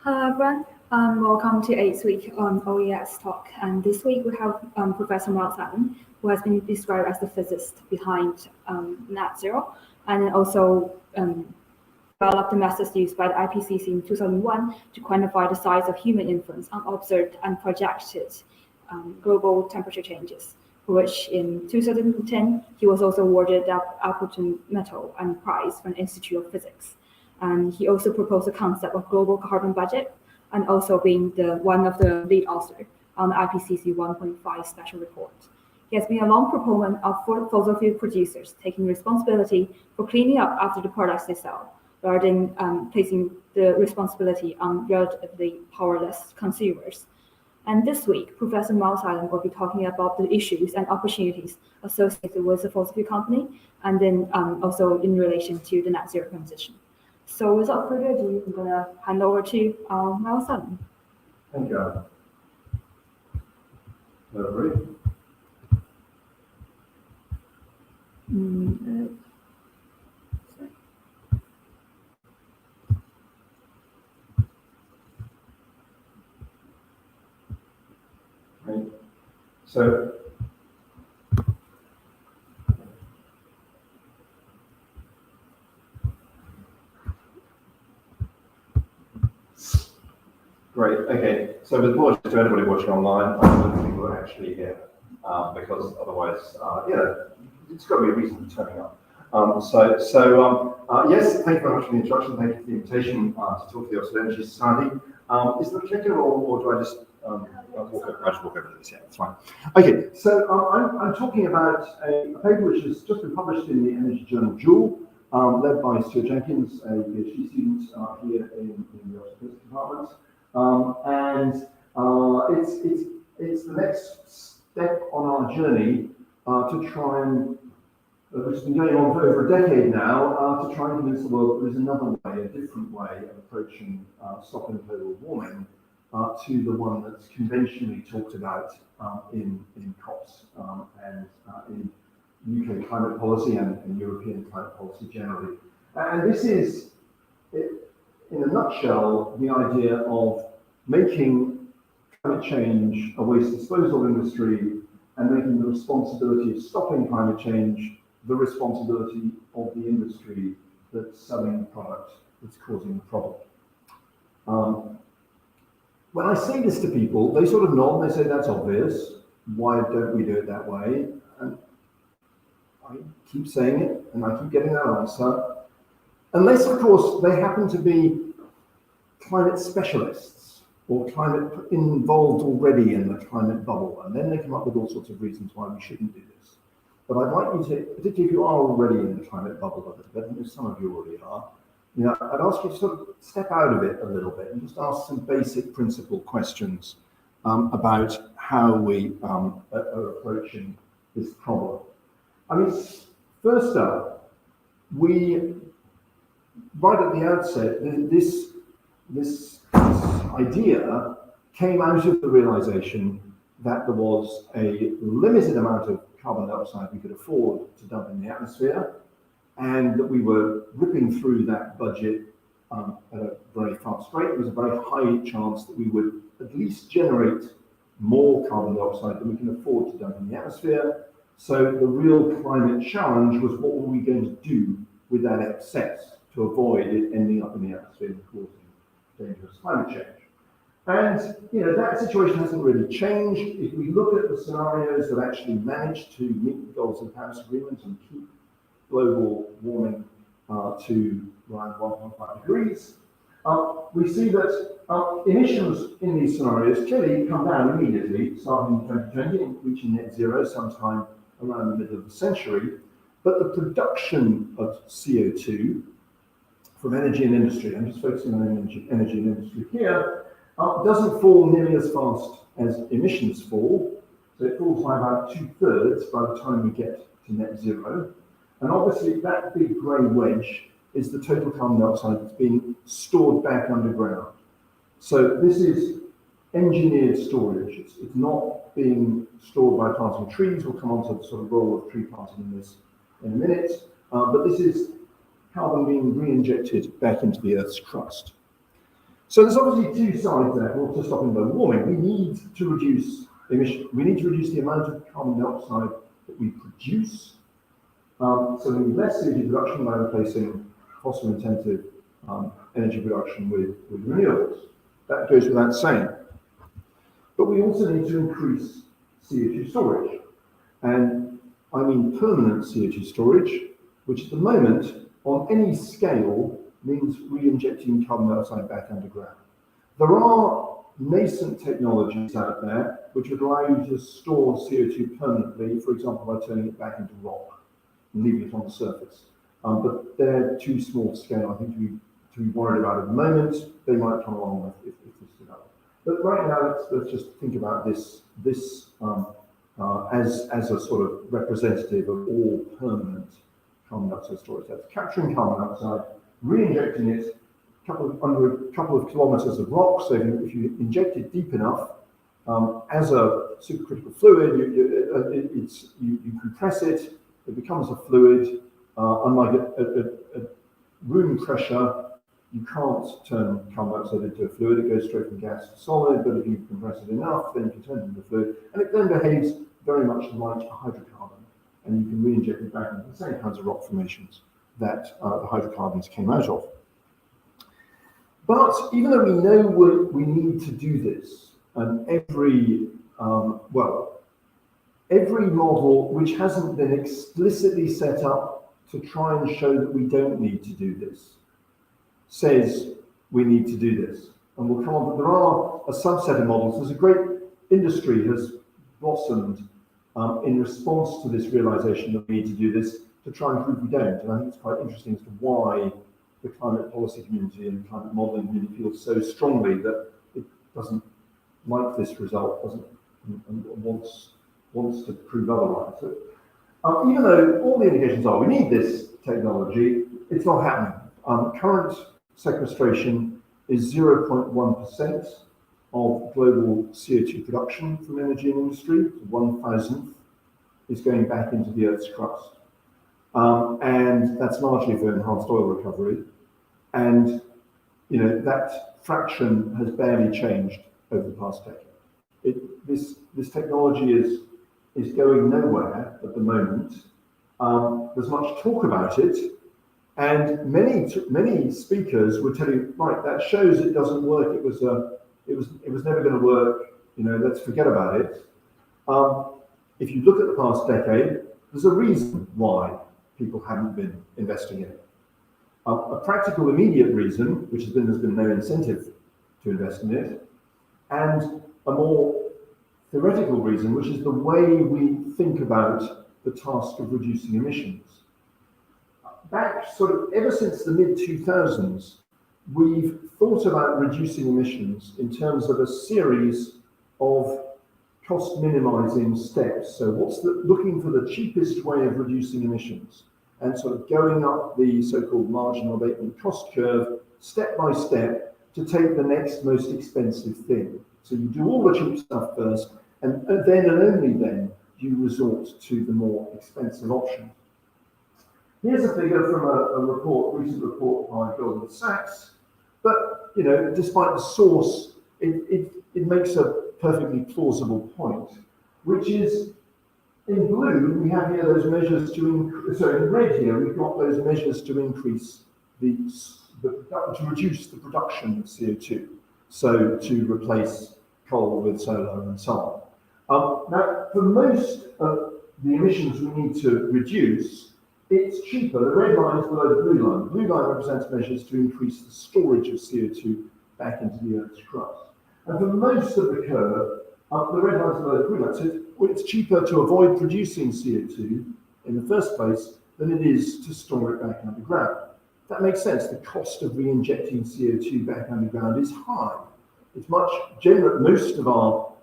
Hello everyone, welcome to 8th week on OES talk. And this week we have Professor Miles Allen, who has been described as the physicist behind net zero, and also developed the methods used by the IPCC in 2001 to quantify the size of human influence on observed and projected global temperature changes, for which in 2010 he was also awarded the Appleton Medal and Prize from the Institute of Physics. And he also proposed the concept of global carbon budget, and also being one of the lead authors on the IPCC 1.5 special report. He has been a long proponent of fossil fuel producers taking responsibility for cleaning up after the products they sell, rather than placing the responsibility on relatively powerless consumers. And this week, Professor Miles Allen will be talking about the issues and opportunities associated with the fossil fuel company, and then also in relation to the net zero transition. So without further ado, I'm going to hand over to Miles Allen. Thank you, Alan. Great. So, great, okay. So with apologies to anybody watching online, I don't think people are actually here, because otherwise, it's got to be a reason for turning up. Yes, thank you very much for the introduction. Thank you for the invitation to talk to the Oxford Energy Society. Is there a clicker, or do I just walk over this? Yeah, it's fine. Okay, so I'm talking about a paper which has just been published in the Energy Journal Joule, led by Stuart Jenkins, a PhD student here in the Oxford Physics Department. It's the next step on our journey to try and, which has been going on for over a decade now, to try and convince the world that there is another way, a different way of approaching stopping global warming to the one that's conventionally talked about in COPs and in UK climate policy and European climate policy generally. And this is, in a nutshell, the idea of making climate change a waste disposal industry and making the responsibility of stopping climate change the responsibility of the industry that's selling the product that's causing the problem. When I say this to people, they sort of nod and they say, that's obvious. Why don't we do it that way? And I keep saying it, and I keep getting that answer. Unless, of course, they happen to be climate specialists or climate involved already in the climate bubble, and then they come up with all sorts of reasons why we shouldn't do this. But I'd like you to, particularly if you are already in the climate bubble a little bit, and some of you already are, I'd ask you to sort of step out of it a little bit and just ask some basic principle questions about how we are approaching this problem. I mean, first up, right at the outset, this idea came out of the realization that there was a limited amount of carbon dioxide we could afford to dump in the atmosphere, and that we were ripping through that budget at a very fast rate. There was a very high chance that we would at least generate more carbon dioxide than we can afford to dump in the atmosphere. So the real climate challenge was, what were we going to do with that excess to avoid it ending up in the atmosphere and causing dangerous climate change? And that situation hasn't really changed. If we look at the scenarios that actually managed to meet the goals of the Paris Agreement and keep global warming to around 1.5 degrees, we see that emissions in these scenarios clearly come down immediately, starting in 2020 and reaching net zero sometime around the middle of the century. But the production of CO2 from energy and industry, I'm just focusing on energy and industry here, doesn't fall nearly as fast as emissions fall. So it falls by about 2/3 by the time we get to net zero. And obviously that big grey wedge is the total carbon dioxide that's being stored back underground. So this is engineered storage. It's not being stored by planting trees. We'll come on to the sort of role of tree planting in this in a minute. But this is carbon being re-injected back into the Earth's crust. So there's obviously two sides there to stopping global warming. We need to reduce emissions. We need to reduce the amount of carbon dioxide that we produce. So we need less CO2 production by replacing fossil-intensive energy production with renewables. That goes without saying. But we also need to increase CO2 storage. And I mean permanent CO2 storage, which at the moment, on any scale, means re-injecting carbon dioxide back underground. There are nascent technologies out there which would allow you to store CO2 permanently, for example, by turning it back into rock and leaving it on the surface. But they're too small scale, I think, to be worried about at the moment. They might come along if this develops. But right now, let's just think about this as a sort of representative of all permanent carbon dioxide storage. That's capturing carbon dioxide, re-injecting it under a couple of kilometers of rock. So if you inject it deep enough, as a supercritical fluid, you compress it, it becomes a fluid. Unlike at room pressure, you can't turn carbon dioxide into a fluid. It goes straight from gas to solid, but if you compress it enough, then you can turn it into a fluid. And it then behaves very much like a hydrocarbon. And you can re-inject it back into the same kinds of rock formations that the hydrocarbons came out of. But even though we know we need to do this, and every model which hasn't been explicitly set up to try and show that we don't need to do this says we need to do this. And we'll come on, but there are a subset of models. There's a great industry has blossomed in response to this realization that we need to do this to try and prove we don't. And I think it's quite interesting as to why the climate policy community and the climate modeling community feels so strongly that it doesn't like this result, and wants to prove otherwise. So, even though all the indications are we need this technology, it's not happening. Current sequestration is 0.1% of global CO2 production from energy and industry. 1,000th is going back into the Earth's crust. And that's largely for enhanced oil recovery. And that fraction has barely changed over the past decade. This technology is going nowhere at the moment. There's much talk about it, and many speakers would tell you, right, that shows it doesn't work. It was never going to work. Let's forget about it. If you look at the past decade, there's a reason why people haven't been investing in it. A practical, immediate reason, which has been there's been no incentive to invest in it, and a more theoretical reason, which is the way we think about the task of reducing emissions. Back sort of ever since the mid-2000s, we've thought about reducing emissions in terms of a series of cost minimizing steps. So looking for the cheapest way of reducing emissions and sort of going up the so-called marginal abatement cost curve step by step to take the next most expensive thing. So you do all the cheap stuff first, and then and only then do you resort to the more expensive option. Here's a figure from a recent report by Goldman Sachs. But despite the source, it makes a perfectly plausible point, which is in blue we have here those measures in red here we've got those measures to increase to reduce the production of CO2. So to replace coal with solar and so on. Now, for most of the emissions we need to reduce, it's cheaper. The red line is below the blue line. The blue line represents measures to increase the storage of CO2 back into the Earth's crust. And for most of the curve, the red line is below the blue line. So it's cheaper to avoid producing CO2 in the first place than it is to store it back underground. That makes sense. The cost of re-injecting CO2 back underground is high. It's most of our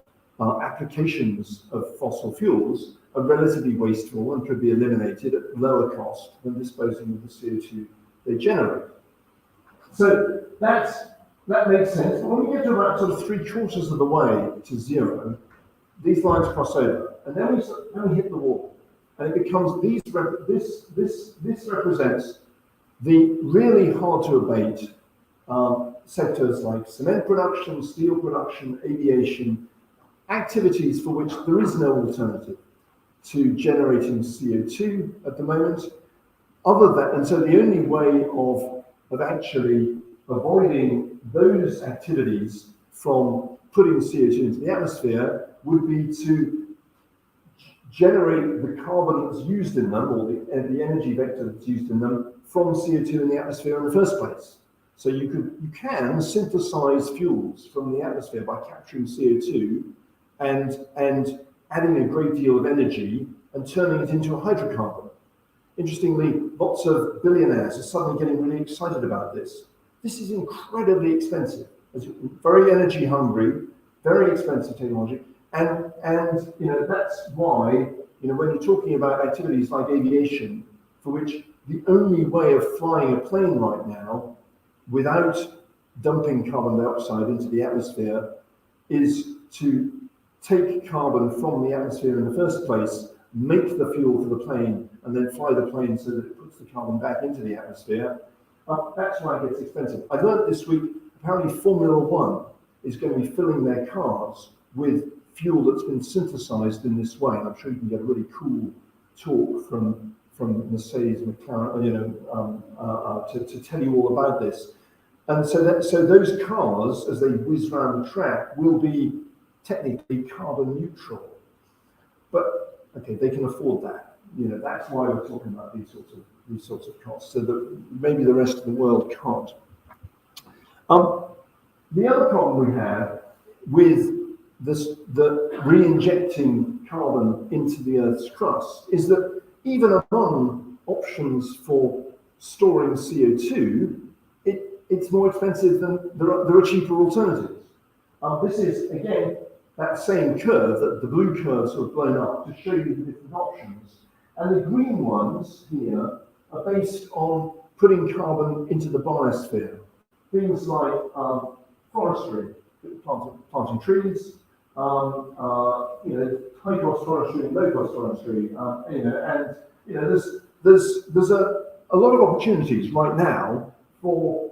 applications of fossil fuels are relatively wasteful and could be eliminated at lower cost than disposing of the CO2 they generate. So that makes sense. But when we get to about sort of 3/4 of the way to zero, these lines cross over, and then we hit the wall, and it becomes this represents the really hard to abate sectors like cement production, steel production, aviation, activities for which there is no alternative to generating CO2 at the moment. Other than, and so the only way of actually avoiding those activities from putting CO2 into the atmosphere would be to generate the carbon that's used in them, or the energy vector that's used in them, from CO2 in the atmosphere in the first place. So you can synthesize fuels from the atmosphere by capturing CO2 and adding a great deal of energy and turning it into a hydrocarbon. Interestingly, lots of billionaires are suddenly getting really excited about this. This is incredibly expensive. It's very energy hungry, very expensive technology. And that's why, when you're talking about activities like aviation, for which the only way of flying a plane right now without dumping carbon dioxide into the atmosphere is to take carbon from the atmosphere in the first place, make the fuel for the plane, and then fly the plane so that it puts the carbon back into the atmosphere. That's why it gets expensive. I learned this week, apparently Formula One is going to be filling their cars with fuel that's been synthesized in this way. And I'm sure you can get a really cool talk from Mercedes, McLaren, to tell you all about this. And so those cars, as they whiz around the track, will be technically carbon neutral. But okay, they can afford that. That's why we're talking about these sorts of costs, so that maybe the rest of the world can't. The other problem we have with the re-injecting carbon into the Earth's crust is that even among options for storing CO2, it's more expensive than there are cheaper alternatives. This is, again, that same curve, that the blue curve sort of blown up to show you the different options. And the green ones here are based on putting carbon into the biosphere. Things like forestry, planting trees, high-cost forestry and low-cost forestry, there's a lot of opportunities right now for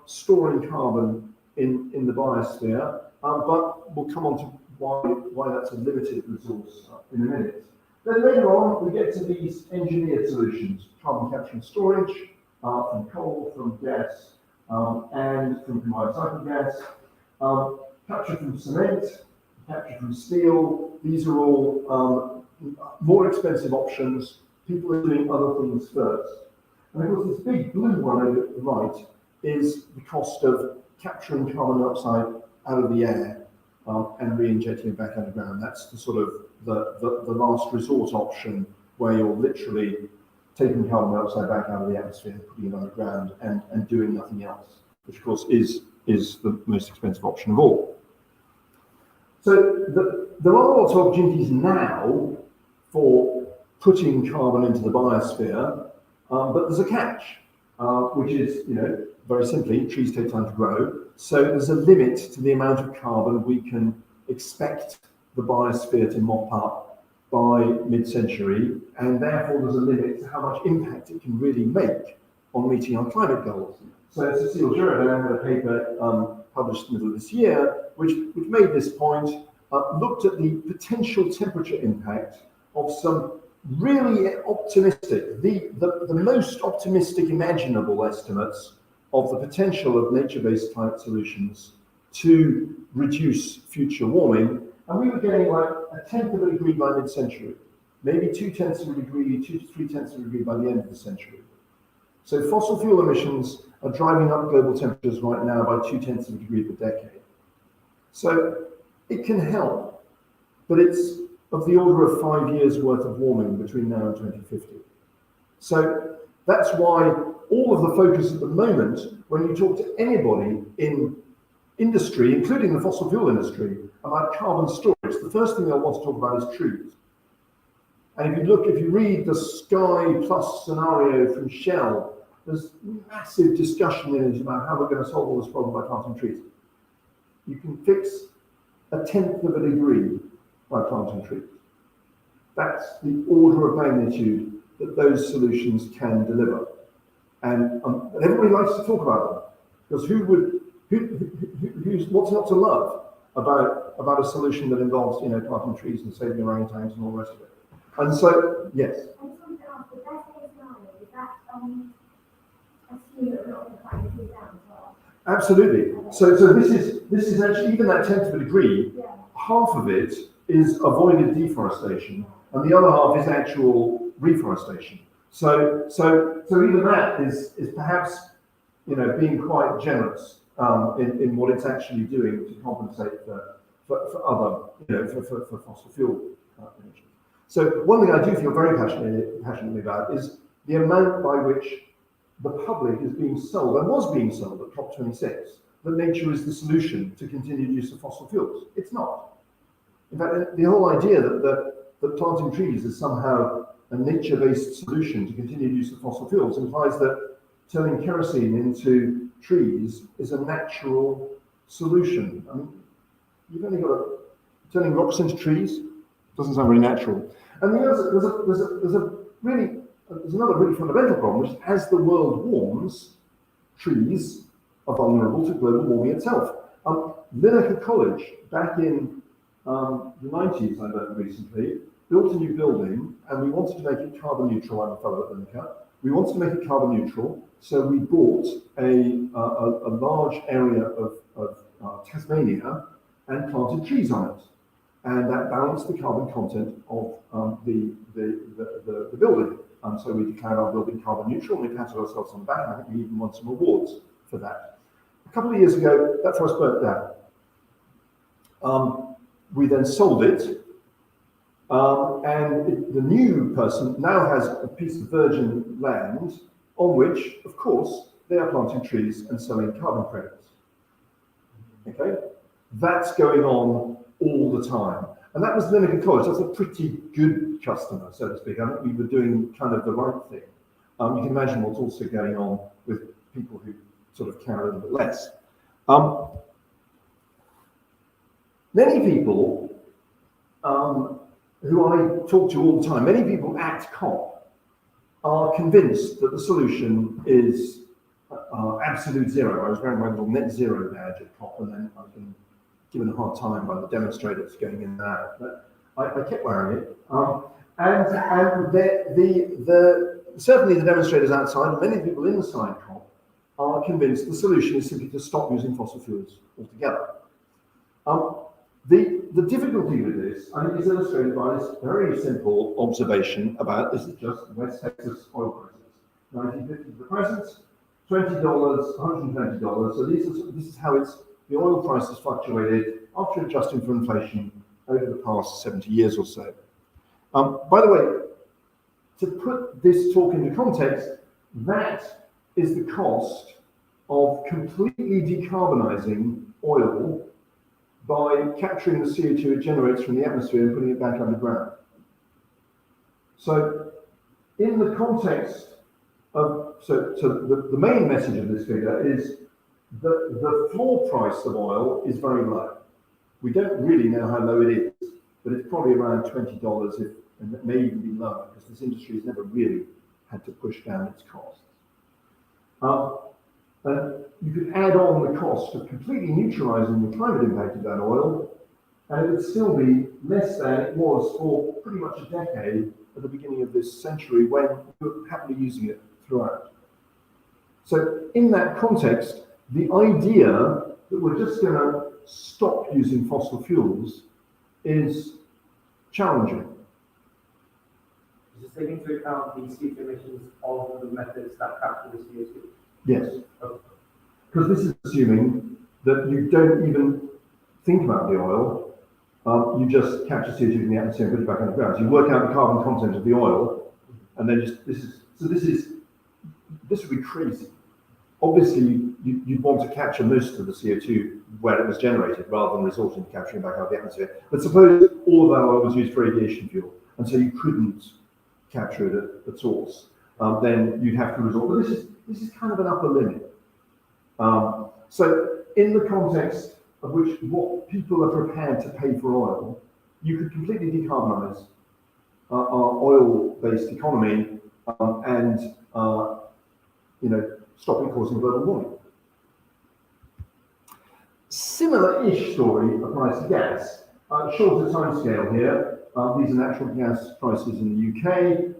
storing carbon in the biosphere, but we'll come on to why that's a limited resource in a minute. Then later on, we get to these engineered solutions: carbon capture and storage from coal, from gas, and from combined cycle gas, capture from cement, capture from steel. These are all more expensive options. People are doing other things first. And of course, this big blue one over the right is the cost of capturing carbon dioxide out of the air and re-injecting it back underground. That's the sort of the last resort option, where you're literally taking carbon dioxide back out of the atmosphere, putting it underground, and doing nothing else, which of course is the most expensive option of all. So there are lots of opportunities now for putting carbon into the biosphere, but there's a catch, which is, very simply, trees take time to grow. So there's a limit to the amount of carbon we can expect the biosphere to mop up by mid-century, and therefore there's a limit to how much impact it can really make on meeting our climate goals. So Cecile Girardin had a paper published in the middle of this year, which made this point, looked at the potential temperature impact of some really optimistic, the most optimistic imaginable estimates of the potential of nature-based climate solutions to reduce future warming. And we were getting like 1/10 of a degree by mid-century, maybe 2/10 of a degree, 2 to 3/10 of a degree by the end of the century. So fossil fuel emissions are driving up global temperatures right now by 2/10 of a degree per decade. So it can help, but it's of the order of 5 years worth of warming between now and 2050. So that's why all of the focus at the moment, when you talk to anybody in industry, including the fossil fuel industry, about carbon storage, the first thing they'll want to talk about is trees. And if you read the Sky Plus scenario from Shell, there's massive discussion in it about how we're going to solve all this problem by planting trees. You can fix 1/10 of a degree by planting trees. That's the order of magnitude that those solutions can deliver. And everybody likes to talk about them, because what's not to love about a solution that involves, planting trees and saving orangutans and all the rest of it? And so, yes. I just wanted to ask, the best case scenario, is that assume that we're not going to find the down as well? Absolutely. So this is actually, even that 10th of a degree, half of it is avoided deforestation, and the other half is actual reforestation. So even that is perhaps, being quite generous in what it's actually doing to compensate for other, for fossil fuel emissions. So one thing I do feel very passionately about is the amount by which the public is being sold, and was being sold at COP26, that nature is the solution to continued use of fossil fuels. It's not. In fact, the whole idea that planting trees is somehow a nature-based solution to continued use of fossil fuels implies that turning kerosene into trees is a natural solution. I mean, you've only got turning rocks into trees doesn't sound very natural. And there's another really fundamental problem, which is as the world warms, trees are vulnerable to global warming itself. Lineker College, back in the 90s, I learned recently, built a new building, and we wanted to make it carbon neutral. I'm a fellow at Lineker. We wanted to make it carbon neutral, so we bought a large area of Tasmania and planted trees on it, and that balanced the carbon content of the building. So we declared our building carbon neutral, and we patted ourselves on the back, and I think we even won some awards for that. A couple of years ago, that forest burnt down. We then sold it, and the new person now has a piece of virgin land on which, of course, they are planting trees and selling carbon credits. Okay? That's going on all the time. And that was Lineker College. That's a pretty good customer, so to speak. I think we were doing kind of the right thing. You can imagine what's also going on with people who sort of care a little bit less. Many people who I talk to all the time, many people at COP are convinced that the solution is absolute zero. I was wearing my little net zero badge at COP, and then I've been given a hard time by the demonstrators going in and out, but I kept wearing it. Certainly the demonstrators outside, and many people inside COP, are convinced the solution is simply to stop using fossil fuels altogether. The difficulty with this, I think, is illustrated by this very simple observation about, this is just West Texas oil prices. 1950 to the present, $20, $120. So this is how the oil price has fluctuated after adjusting for inflation over the past 70 years or so. By the way, to put this talk into context, that is the cost of completely decarbonizing oil by capturing the CO2 it generates from the atmosphere and putting it back underground. So in the context of, the main message of this figure is that the floor price of oil is very low. We don't really know how low it is, but it's probably around $20, and it may even be lower, because this industry has never really had to push down its costs. And you could add on the cost of completely neutralizing the climate impact of that oil, and it would still be less than it was for pretty much a decade at the beginning of this century, when we were happily using it throughout. So in that context, the idea that we're just going to stop using fossil fuels is challenging. Does this take into account the CO2 emissions of the methods that capture the CO2? Yes. Because this is assuming that you don't even think about the oil, you just capture CO2 from the atmosphere and put it back on the ground. So you work out the carbon content of the oil, and then this would be crazy. Obviously, you'd want to capture most of the CO2 where it was generated, rather than resorting to capturing back out of the atmosphere. But suppose all of that oil was used for aviation fuel, and so you couldn't capture it at source. Then you'd have to resort. But this is kind of an upper limit. So in the context of which what people are prepared to pay for oil, you could completely decarbonize our oil-based economy and stop it causing global warming. similar-ish story applies to gas. Shorter timescale here. These are natural gas prices in the UK.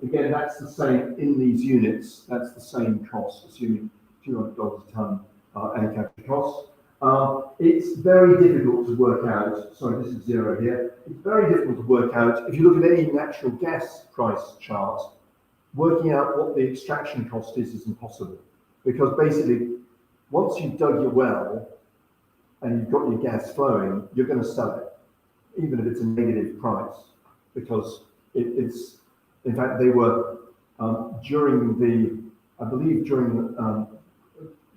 Again, that's the same in these units. That's the same cost, assuming $200 a tonne air capture costs. It's very difficult to work out. Sorry, this is zero here. It's very difficult to work out. If you look at any natural gas price chart, working out what the extraction cost is impossible. Because basically, once you've dug your well and you've got your gas flowing, you're going to sell it, even if it's a negative price, because it's, in fact, they were during the, I believe during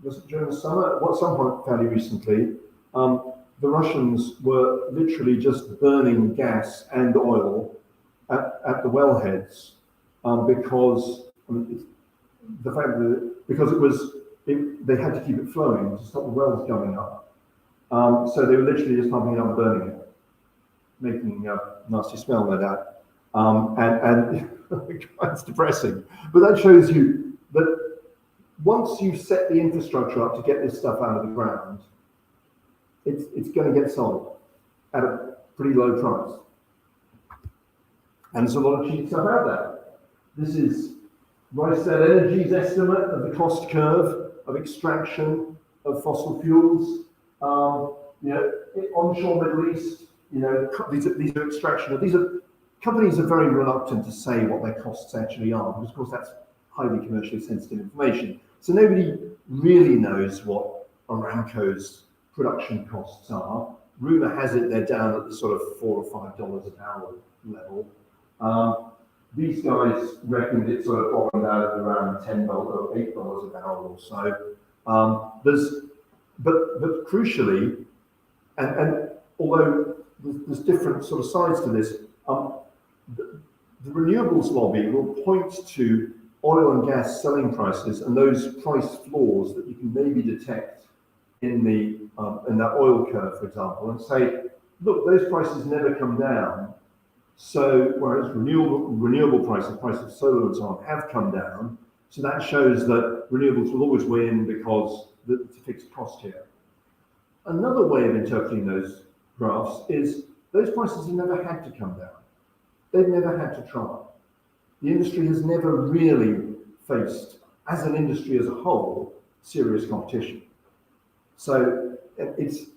was it during the summer? At some point fairly recently, the Russians were literally just burning gas and oil at the wellheads because the fact that they had to keep it flowing to stop the wells going up. So they were literally just pumping it up and burning it, making a nasty smell, no doubt. And it's depressing. But that shows you that once you've set the infrastructure up to get this stuff out of the ground, it's going to get sold at a pretty low price. And there's a lot of cheap stuff out there. This is Rystad Energy's estimate of the cost curve of extraction of fossil fuels. Onshore Middle East, these are extraction. Companies are very reluctant to say what their costs actually are, because of course that's highly commercially sensitive information. So nobody really knows what Aramco's production costs are. Rumour has it they're down at the sort of $4 or $5 an hour level. These guys reckoned it sort of bottomed out at around $10 or $8 an hour or so. But crucially, and although there's different sort of sides to this, the renewables lobby will point to oil and gas selling prices and those price floors that you can maybe detect in that oil curve, for example, and say, look, those prices never come down. So whereas renewable prices, price of solar and so on, have come down, so that shows that renewables will always win because it's a fixed cost here. Another way of interpreting those graphs is those prices have never had to come down. They've never had to try. The industry has never really faced, as an industry as a whole, serious competition. So it's,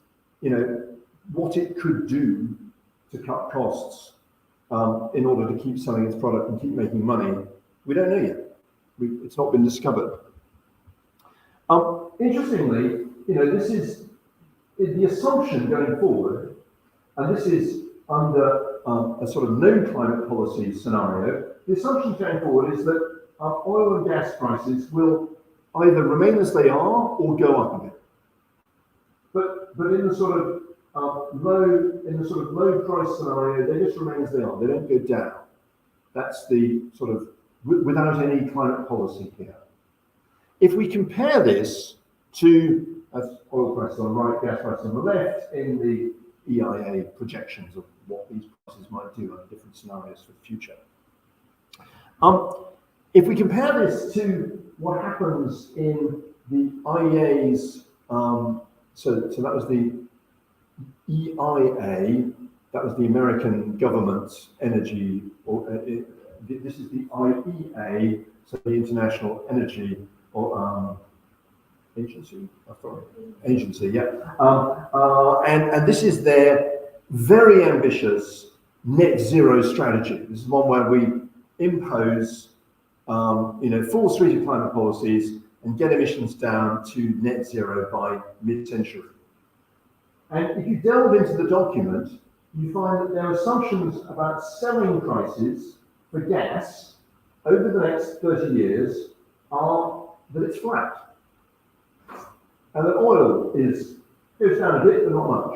what it could do to cut costs in order to keep selling its product and keep making money, we don't know yet. It's not been discovered. Interestingly, this is the assumption going forward, and this is under a sort of no climate policy scenario. The assumption going forward is that oil and gas prices will either remain as they are or go up a bit. But in the sort of low price scenario, they just remain as they are. They don't go down. That's the sort of without any climate policy here. If we compare this to oil prices on the right, gas prices on the left, in the EIA projections of what these prices might do under different scenarios for the future. If we compare this to what happens in the IEA's, so that was the EIA, that was the American government energy, this is the IEA, so the International Energy Agency, yeah. And this is their very ambitious net zero strategy. This is one where we impose, full suite of climate policies and get emissions down to net zero by mid-century. And if you delve into the document, you find that their assumptions about selling prices for gas over the next 30 years are that it's flat. And that oil goes down a bit, but not much.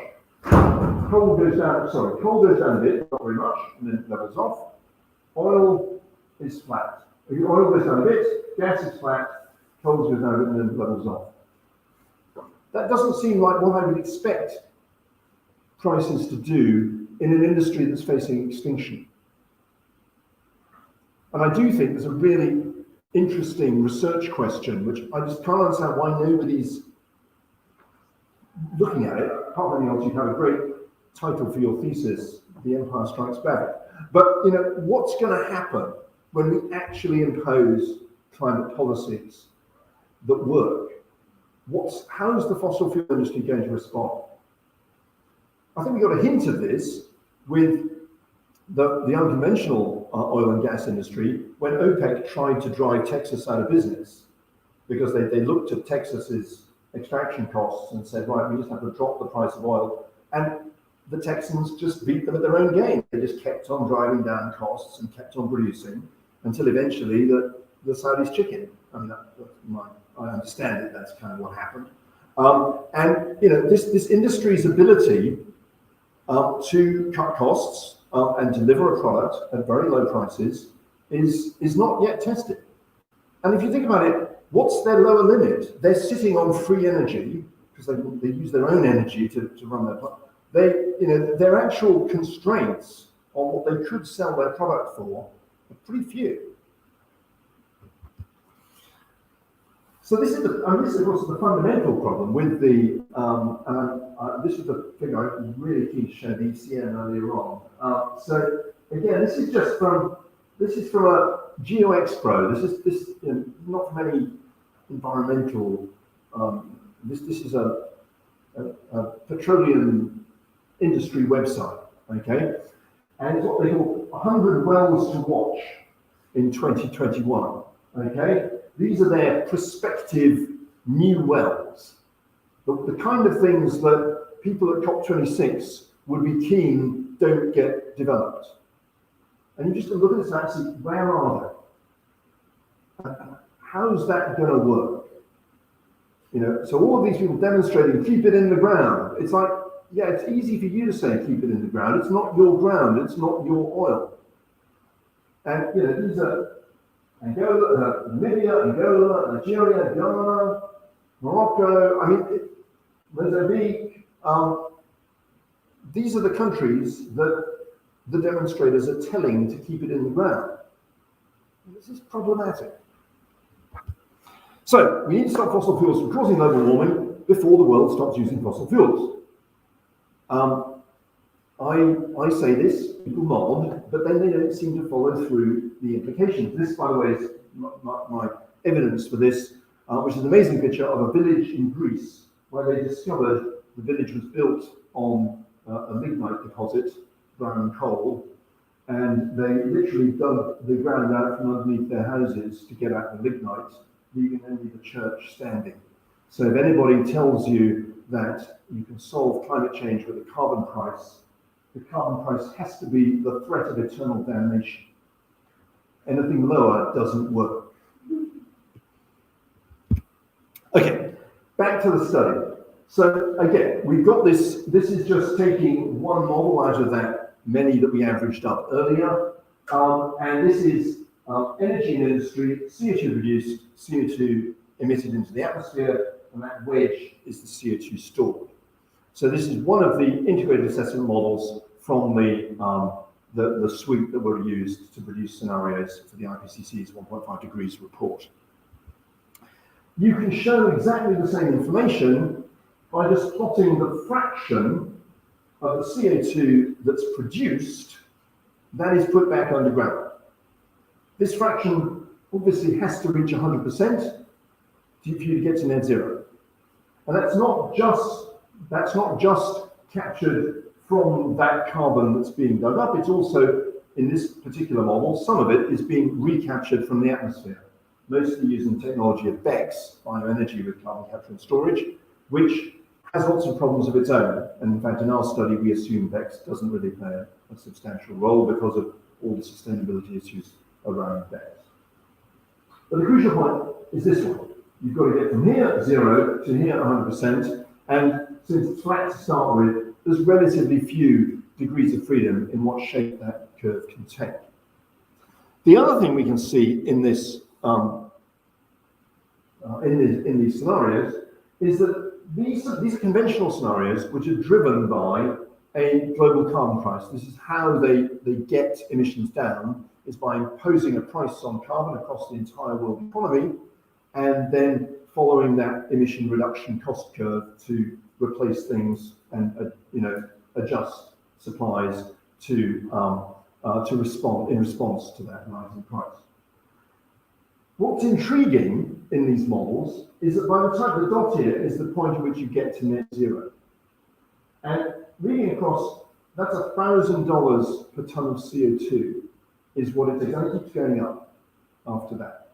Coal goes down a bit, not very much, and then it levels off. Oil is flat. Oil goes down a bit, gas is flat, coal goes down a bit, and then it levels off. That doesn't seem like what I would expect prices to do in an industry that's facing extinction. And I do think there's a really interesting research question, which I just can't understand why nobody's looking at it, apart from anything else, you have a great title for your thesis, The Empire Strikes Back. But what's going to happen when we actually impose climate policies that work? How is the fossil fuel industry going to respond? I think we got a hint of this with the unconventional oil and gas industry when OPEC tried to drive Texas out of business because they looked at Texas's extraction costs and said, right, we just have to drop the price of oil. And the Texans just beat them at their own game. They just kept on driving down costs and kept on producing until eventually the Saudis chicken. I mean, I understand it, that's kind of what happened. And this industry's ability to cut costs and deliver a product at very low prices is not yet tested. And if you think about it, what's their lower limit? They're sitting on free energy because they use their own energy to run their plant. Their actual constraints on what they could sell their product for are pretty few. So this is, of course, the fundamental problem with the. This is the thing I was really keen to show the ECM earlier on. So again, this is from a Geox Pro. This is not from any environmental. This is a petroleum industry website. Okay, and it's what they call 100 wells to watch in 2021. Okay. These are their prospective new wells, the kind of things that people at COP26 would be keen don't get developed. And you just look at this and see, where are they? How's that going to work? So all of these people demonstrating, keep it in the ground. It's like, yeah, it's easy for you to say keep it in the ground. It's not your ground. It's not your oil. And these are Angola, Namibia, Angola, Nigeria, Ghana, Morocco, Mozambique. These are the countries that the demonstrators are telling to keep it in the ground. This is problematic. So we need to stop fossil fuels from causing global warming before the world stops using fossil fuels. I say this, people nod, but then they don't seem to follow through the implications. This, by the way, is my evidence for this, which is an amazing picture of a village in Greece, where they discovered the village was built on a lignite deposit, brown coal, and they literally dug the ground out from underneath their houses to get at the lignite, leaving only the church standing. So if anybody tells you that you can solve climate change with a carbon price, the carbon price has to be the threat of eternal damnation. Anything lower doesn't work. Okay, back to the study. So again, we've got this is just taking one model out of that many that we averaged up earlier. And this is energy in industry, CO2 produced, CO2 emitted into the atmosphere, and that wedge is the CO2 stored. So this is one of the integrated assessment models from the suite that were used to produce scenarios for the IPCC's 1.5 degrees report. You can show exactly the same information by just plotting the fraction of the CO2 that's produced that is put back underground. This fraction obviously has to reach 100% for you to get to net zero. And that's not just captured from that carbon that's being dug up. It's also, in this particular model, some of it is being recaptured from the atmosphere, mostly using technology of BECCS, bioenergy with carbon capture and storage, which has lots of problems of its own. And in fact, in our study, we assume BECCS doesn't really play a substantial role because of all the sustainability issues around BECCS. But the crucial point is this one. You've got to get from here 0 to here 100%. And since it's flat to start with, there's relatively few degrees of freedom in what shape that curve can take. The other thing we can see in this in these scenarios is that these are conventional scenarios which are driven by a global carbon price. This is how they get emissions down, is by imposing a price on carbon across the entire world economy, and then following that emission reduction cost curve to replace things and adjust supplies to respond in response to that rising price. What's intriguing in these models is that by the time the dot here is the point at which you get to net zero. And reading across, that's $1,000 per ton of CO2 is what it is, and it keeps going up after that.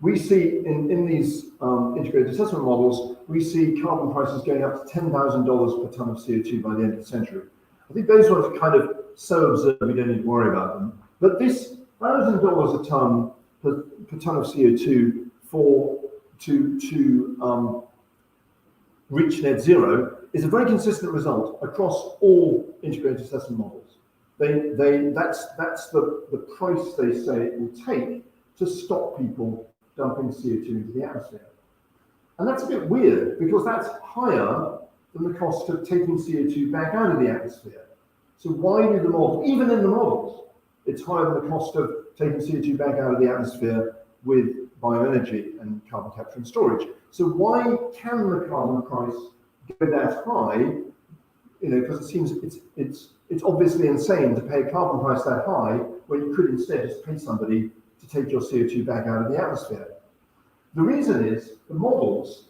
We see in these integrated assessment models, we see carbon prices going up to $10,000 per ton of CO2 by the end of the century. I think those ones are kind of so absurd we don't need to worry about them. But this $1,000 a ton per ton of CO2 to reach net zero is a very consistent result across all integrated assessment models. That's the price they say it will take to stop people dumping CO2 into the atmosphere. And that's a bit weird because that's higher than the cost of taking CO2 back out of the atmosphere. So why do the models, even in the models, it's higher than the cost of taking CO2 back out of the atmosphere with bioenergy and carbon capture and storage. So why can the carbon price go that high? Because it seems it's obviously insane to pay a carbon price that high when you could instead just pay somebody to take your CO2 back out of the atmosphere. The reason is the models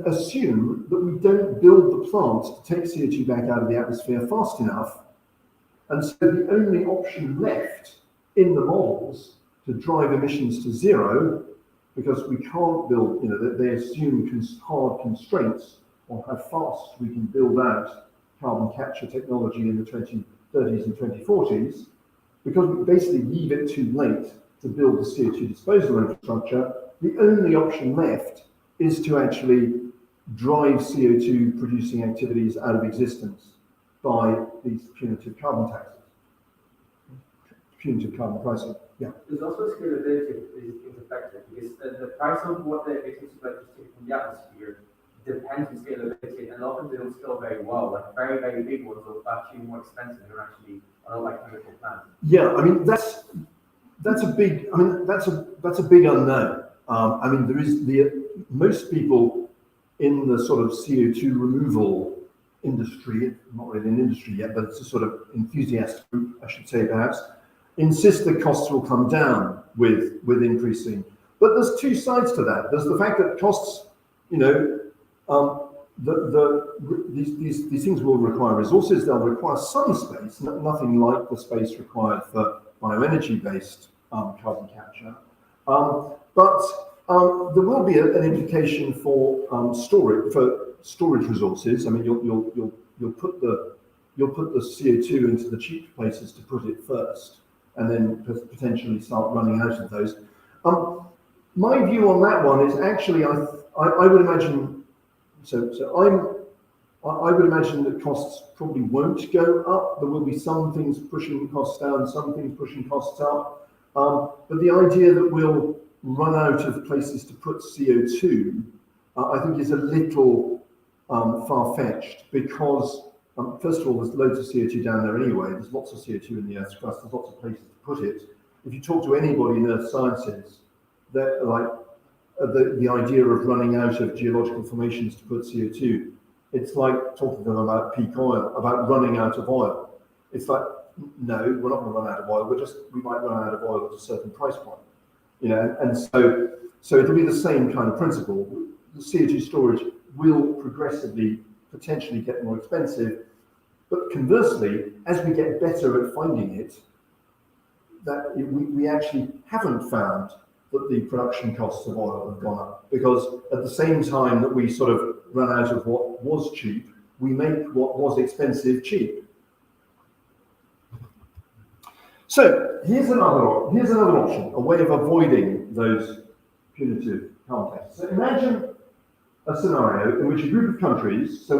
assume that we don't build the plant to take CO2 back out of the atmosphere fast enough, and so the only option left in the models to drive emissions to zero, because we can't build, they assume hard constraints on how fast we can build out carbon capture technology in the 2030s and 2040s, because we basically leave it too late to build the CO2 disposal infrastructure. The only option left is to actually drive CO2 producing activities out of existence by these punitive carbon taxes, punitive carbon pricing. Yeah. There's also scalability is affected because the price of what they're getting to electricity from the atmosphere depends on scalability, and often they don't scale very well. Like very, very big ones are actually more expensive than actually a lot like chemical plants. Yeah, I mean that's a big unknown. There is most people in the sort of CO2 removal industry, not really an industry yet, but it's a sort of enthusiast group, I should say perhaps, insist that costs will come down with increasing. But there's two sides to that. There's the fact that costs, these things will require resources. They'll require some space, nothing like the space required for bioenergy-based carbon capture. But there will be an implication for storage resources. I mean, you'll put the CO2 into the cheap places to put it first, and then potentially start running out of those. My view on that one is actually I would imagine. I would imagine that costs probably won't go up. There will be some things pushing costs down, some things pushing costs up. But the idea that we'll run out of places to put CO2, I think is a little far-fetched because, first of all, there's loads of CO2 down there anyway. There's lots of CO2 in the Earth's crust. There's lots of places to put it. If you talk to anybody in Earth sciences, they're like, the idea of running out of geological formations to put CO2, it's like talking to them about peak oil, about running out of oil. It's like, no, we're not going to run out of oil. We might run out of oil at a certain price point, And so it'll be the same kind of principle. The CO2 storage will progressively, potentially get more expensive, but conversely, as we get better at finding it, we actually haven't found that the production costs of oil have gone up, because at the same time that we sort of run out of what was cheap, we make what was expensive cheap. So here's another option, a way of avoiding those punitive carbon taxes. So imagine a scenario in which a group of countries, so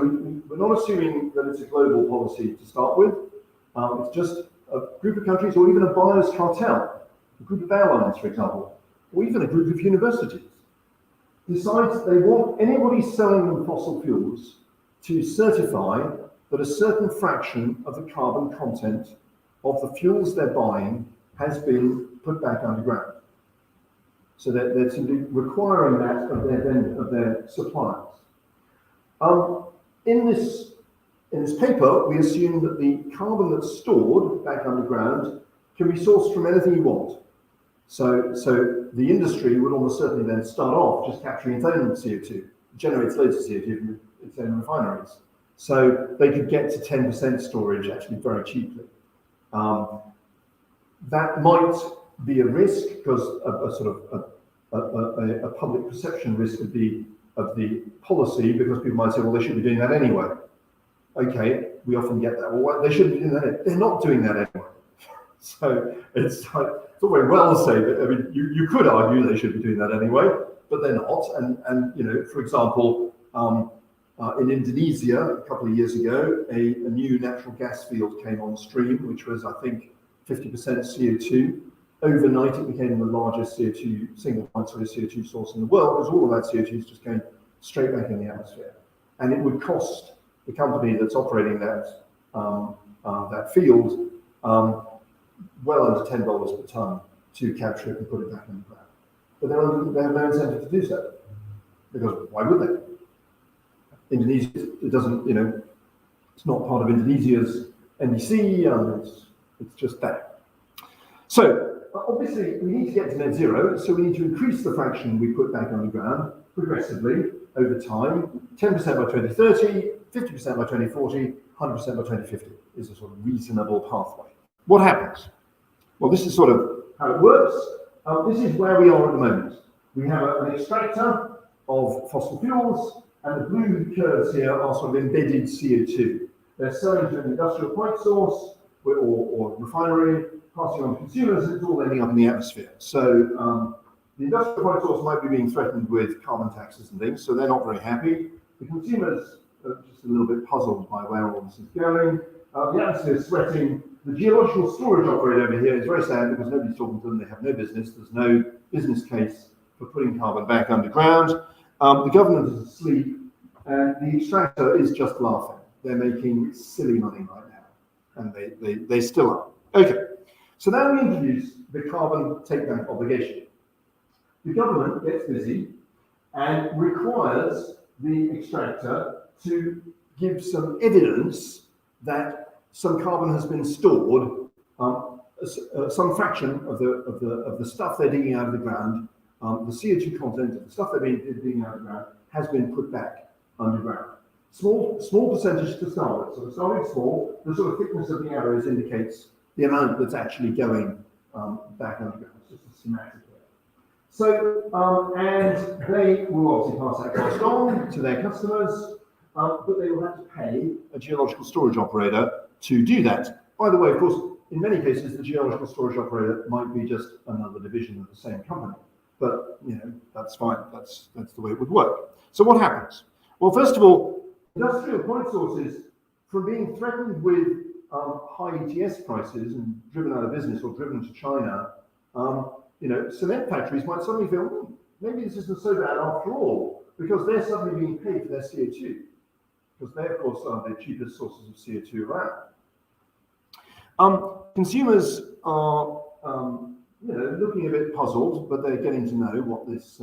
we're not assuming that it's a global policy to start with, it's just a group of countries or even a buyer's cartel, a group of airlines, for example, or even a group of universities, decides they want anybody selling them fossil fuels to certify that a certain fraction of the carbon content of the fuels they're buying has been put back underground. So they're simply requiring that of their suppliers. In this paper, we assume that the carbon that's stored back underground can be sourced from anything you want. So the industry would almost certainly then start off just capturing its own CO2, it generates loads of CO2 from its own refineries. So they could get to 10% storage actually very cheaply. That might be a risk because a public perception risk of the policy, because people might say, well, they should be doing that anyway. Okay, we often get that. Well, they shouldn't be doing that anyway. They're not doing that anyway. So it's all very well to say that. I mean, you could argue they should be doing that anyway, but they're not. And you know, for example, in Indonesia a couple of years ago, a new natural gas field came on stream, which was, I think, 50% CO2. Overnight, it became the largest single point CO2 source in the world, because all of that CO2 is just going straight back in the atmosphere. And it would cost the company that's operating that field well under $10 per ton to capture it and put it back in the ground. But they have no incentive to do so, because why would they? Indonesia, it doesn't, you know, it's not part of Indonesia's NDC, it's just that. So obviously we need to get to net zero, so we need to increase the fraction we put back underground progressively over time. 10% by 2030, 50% by 2040, 100% by 2050 is a sort of reasonable pathway. What happens? Well, this is sort of how it works. This is where we are at the moment. We have an extractor of fossil fuels, and the blue curves here are sort of embedded CO2. They're selling to an industrial point source or refinery, passing on to consumers, and it's all ending up in the atmosphere. So the industrial point source might be being threatened with carbon taxes and things, so they're not very happy. The consumers are just a little bit puzzled by where all this is going. The atmosphere is sweating. The geological storage operator over here is very sad because nobody's talking to them. They have no business. There's no business case for putting carbon back underground. The government is asleep, and the extractor is just laughing. They're making silly money right now, and they still are. Okay, so now we introduce the carbon takedown obligation. The government gets busy and requires the extractor to give some evidence that some carbon has been stored, some fraction of the stuff they're digging out of the ground, the CO2 content of the stuff they're digging out of the ground has been put back underground. Small percentage to start with. So we're starting small. The sort of thickness of the arrows indicates the amount that's actually going back underground. It's just a schematic here. So, and they will obviously pass that cost on to their customers, but they will have to pay a geological storage operator to do that. By the way, of course, in many cases, the geological storage operator might be just another division of the same company. But, you know, that's fine. That's the way it would work. So what happens? Well, first of all, industrial point sources, from being threatened with high ETS prices and driven out of business or driven to China, you know, cement factories might suddenly feel, maybe this isn't so bad after all, because they're suddenly being paid for their CO2, because they, of course, are the cheapest sources of CO2 around. Consumers are, you know, looking a bit puzzled, but they're getting to know what this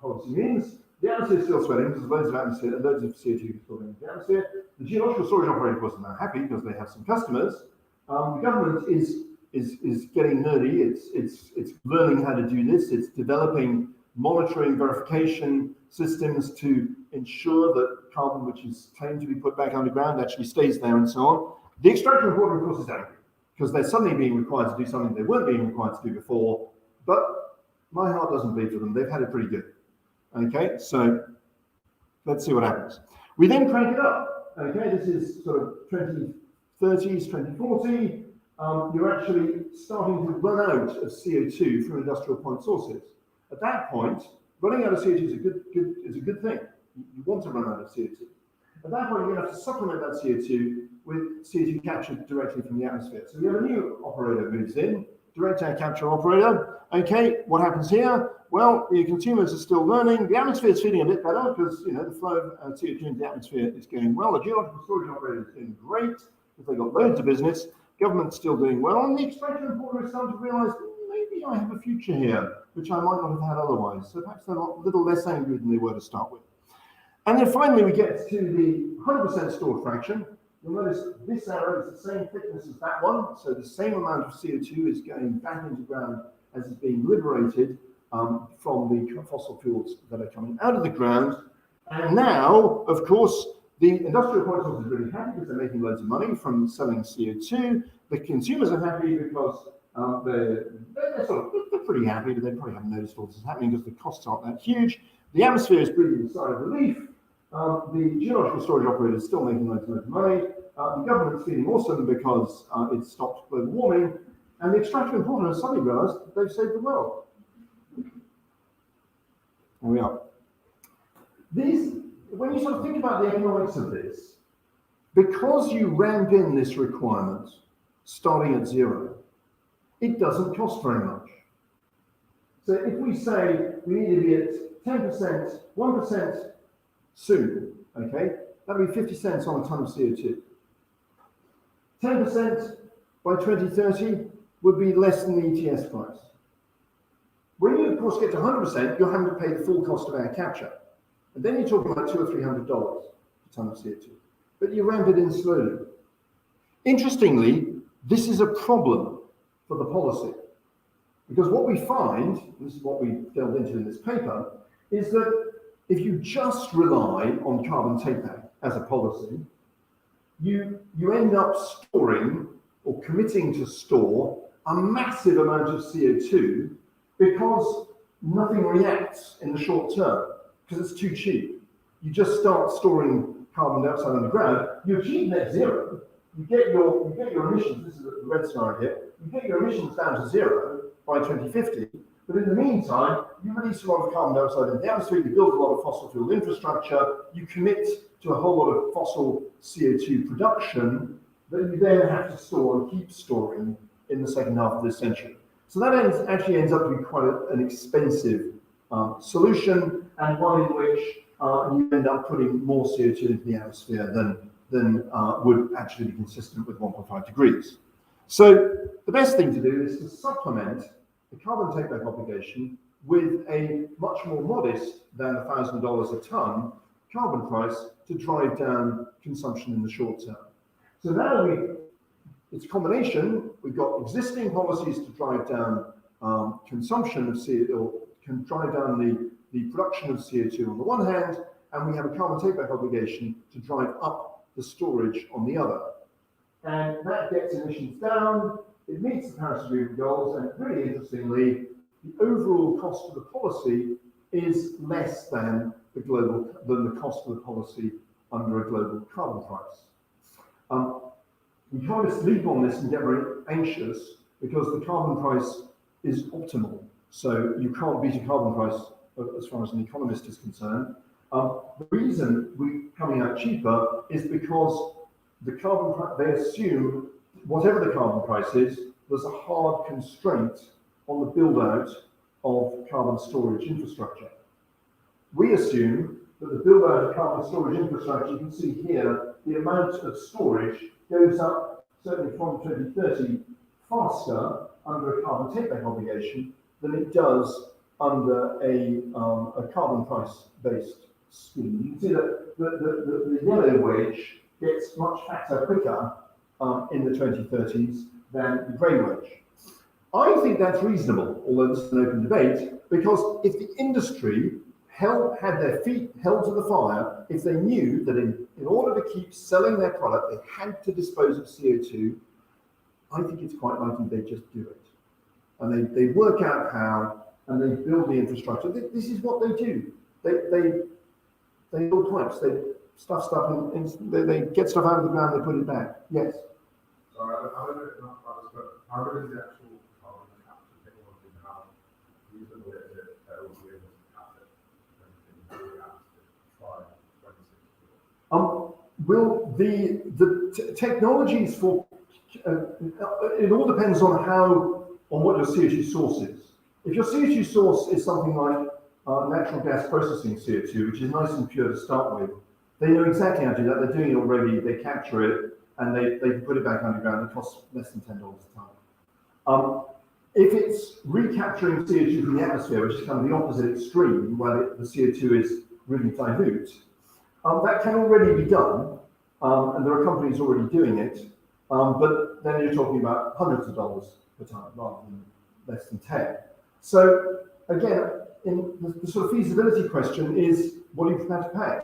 policy means. The atmosphere is still sweating because loads of CO2 still going into the atmosphere. The geological storage operator, of course, is now happy because they have some customers. The government is getting nerdy. It's learning how to do this. It's developing monitoring verification systems to ensure that carbon which is claimed to be put back underground actually stays there and so on. The extraction reporter, of course, is angry because they're suddenly being required to do something they weren't being required to do before. But my heart doesn't bleed for them. They've had it pretty good. Okay, so let's see what happens. We then crank it up. Okay, this is sort of 2030s, 2040. You're actually starting to run out of CO2 from industrial point sources. At that point, running out of CO2 is a good thing. You want to run out of CO2. At that point, you're going to have to supplement that CO2 with CO2 captured directly from the atmosphere. So we have a new operator moves in, direct air capture operator. Okay, what happens here? Well, the consumers are still learning. The atmosphere is feeling a bit better because, you know, the flow of CO2 into the atmosphere is going well. The geological storage operator is doing great because they've got loads of business. Government's still doing well, and the extraction reporter is starting to realise maybe maybe I have a future here, which I might not have had otherwise. So perhaps they're a little less angry than they were to start with. And then finally, we get to the 100% stored fraction. You'll notice this arrow is the same thickness as that one. So the same amount of CO2 is going back into the ground as is being liberated from the fossil fuels that are coming out of the ground. And now, of course, the industrial process is really happy because they're making loads of money from selling CO2. The consumers are happy because they're pretty happy, but they probably haven't noticed all this is happening because the costs aren't that huge. The atmosphere is breathing a sigh of relief. The geological storage operator is still making loads of money. The government's feeling awesome because it's stopped global warming. And the extraction and importer has suddenly realized that they've saved the world. There we are. When you sort of think about the economics of this, because you ramp in this requirement starting at zero, it doesn't cost very much. So if we say we need to be at 10%, 1% soon, okay, that would be 50 cents on a ton of CO2. 10% by 2030 would be less than the ETS price. When you, of course, get to 100%, you're having to pay the full cost of air capture. And then you're talking about $200 or $300 a ton of CO2. But you ramp it in slowly. Interestingly, this is a problem for the policy. Because what we find, and this is what we delved into in this paper, is that if you just rely on carbon takedown as a policy, you end up storing or committing to store a massive amount of CO2 because nothing reacts in the short term because it's too cheap. You just start storing carbon dioxide underground, you achieve net zero, you get your emissions, this is the red scenario here, you get your emissions down to zero by 2050, but in the meantime, you release a lot of carbon dioxide into the atmosphere, you build a lot of fossil fuel infrastructure, you commit to a whole lot of fossil CO2 production that you then have to store and keep storing in the second half of this century. So that actually ends up to be quite an expensive solution, and one in which you end up putting more CO2 into the atmosphere than would actually be consistent with 1.5 degrees. So the best thing to do is to supplement the carbon takeback obligation with a much more modest than $1,000 a ton carbon price to drive down consumption in the short term. So now it's a combination. We've got existing policies to drive down consumption of CO2, or can drive down the production of CO2 on the one hand, and we have a carbon takeback obligation to drive up the storage on the other. And that gets emissions down, it meets the Paris Agreement goals, and really interestingly, the overall cost of the policy is less than the cost of the policy under a global carbon price. We can't just sleep on this and get very anxious because the carbon price is optimal. So you can't beat a carbon price as far as an economist is concerned. The reason we're coming out cheaper is because the carbon price, they assume whatever the carbon price is, there's a hard constraint on the build out of carbon storage infrastructure. We assume that the build out of carbon storage infrastructure, you can see here, the amount of storage goes up certainly from 2030 faster under a carbon takeback obligation than it does under a carbon price based scheme. You can see that the yellow wedge gets much fatter quicker in the 2030s than the grey wedge. I think that's reasonable, although this is an open debate, because if the industry had their feet held to the fire, if they knew that in order to keep selling their product, they had to dispose of CO2, I think it's quite likely they just do it. And they work out how, and they build the infrastructure. This is what they do. They build pipes, they stuff stuff, they get stuff out of the ground, they put it back. Yes? Sorry, I don't know enough about this, but how good is the actual carbon capture technology and how reasonable is it that it will be able to capture anything by 2060? Will the technologies for it all depends on what your CO2 source is. If your CO2 source is something like natural gas processing CO2, which is nice and pure to start with, they know exactly how to do that. They're doing it already. They capture it and they can put it back underground. It costs less than $10 a ton. If it's recapturing CO2 from the atmosphere, which is kind of the opposite extreme, where the CO2 is really dilute, that can already be done, and there are companies already doing it, but then you're talking about hundreds of dollars per ton rather than less than 10. So again, in the sort of feasibility question is, what are you prepared to pay?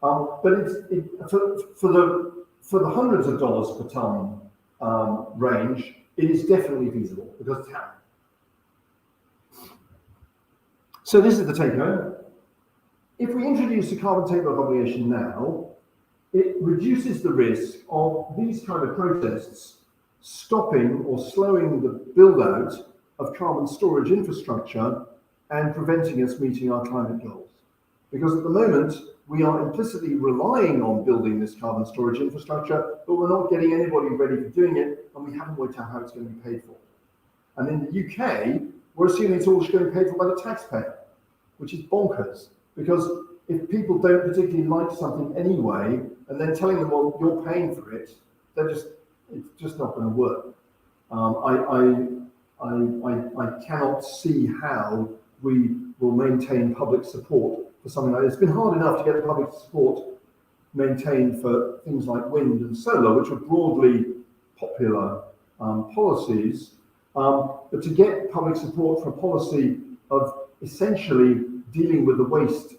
But for the hundreds of dollars per ton range, it is definitely feasible because it's happening. So this is the take home. If we introduce a carbon takeoff obligation now, it reduces the risk of these kind of protests stopping or slowing the build out of carbon storage infrastructure and preventing us meeting our climate goals. Because at the moment, we are implicitly relying on building this carbon storage infrastructure, but we're not getting anybody ready for doing it, and we haven't worked out how it's going to be paid for. And in the UK, we're assuming it's all going to be paid for by the taxpayer, which is bonkers, because if people don't particularly like something anyway, and then telling them, well, you're paying for it, it's just not going to work. I cannot see how we will maintain public support for something like this. It's been hard enough to get public support maintained for things like wind and solar, which are broadly popular policies, but to get public support for a policy of essentially dealing with the waste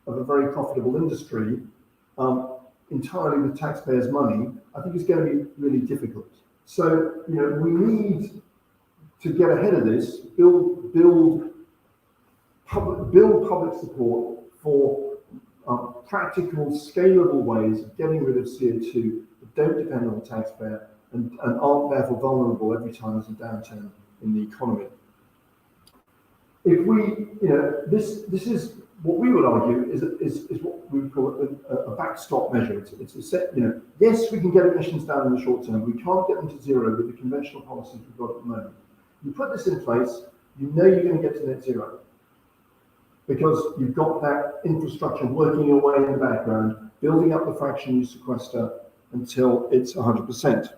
of a very profitable industry entirely with taxpayers' money, I think is going to be really difficult. So, we need to get ahead of this, build public support for practical, scalable ways of getting rid of CO2 that don't depend on the taxpayer and aren't therefore vulnerable every time there's a downturn in the economy. If we, this is what we would argue is what we would call a backstop measure. It's a set, yes, we can get emissions down in the short term. We can't get them to zero with the conventional policies we've got at the moment. You put this in place, you know you're going to get to net zero because you've got that infrastructure working away in the background, building up the fraction you sequester until it's 100%.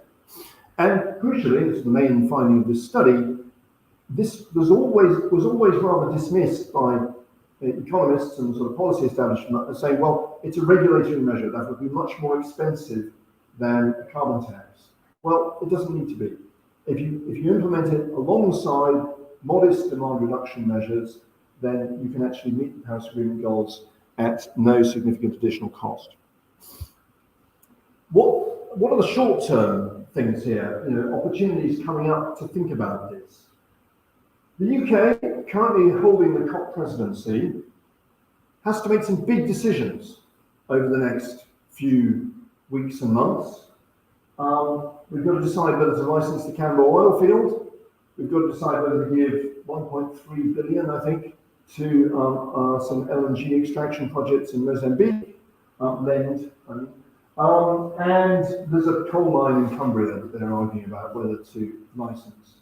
And crucially, this is the main finding of this study, this was always rather dismissed by economists and sort of policy establishment as saying, well, it's a regulatory measure that would be much more expensive than a carbon tax. Well, it doesn't need to be. If you implement it alongside modest demand reduction measures, then you can actually meet the Paris Agreement goals at no significant additional cost. What are the short-term things here? Opportunities coming up to think about this. The UK, currently holding the COP presidency, has to make some big decisions over the next few weeks and months. We've got to decide whether to license the Canberra oil field. We've got to decide whether to give 1.3 billion, I think, to some LNG extraction projects in Mozambique, lend. And there's a coal mine in Cumbria that they're arguing about whether to license.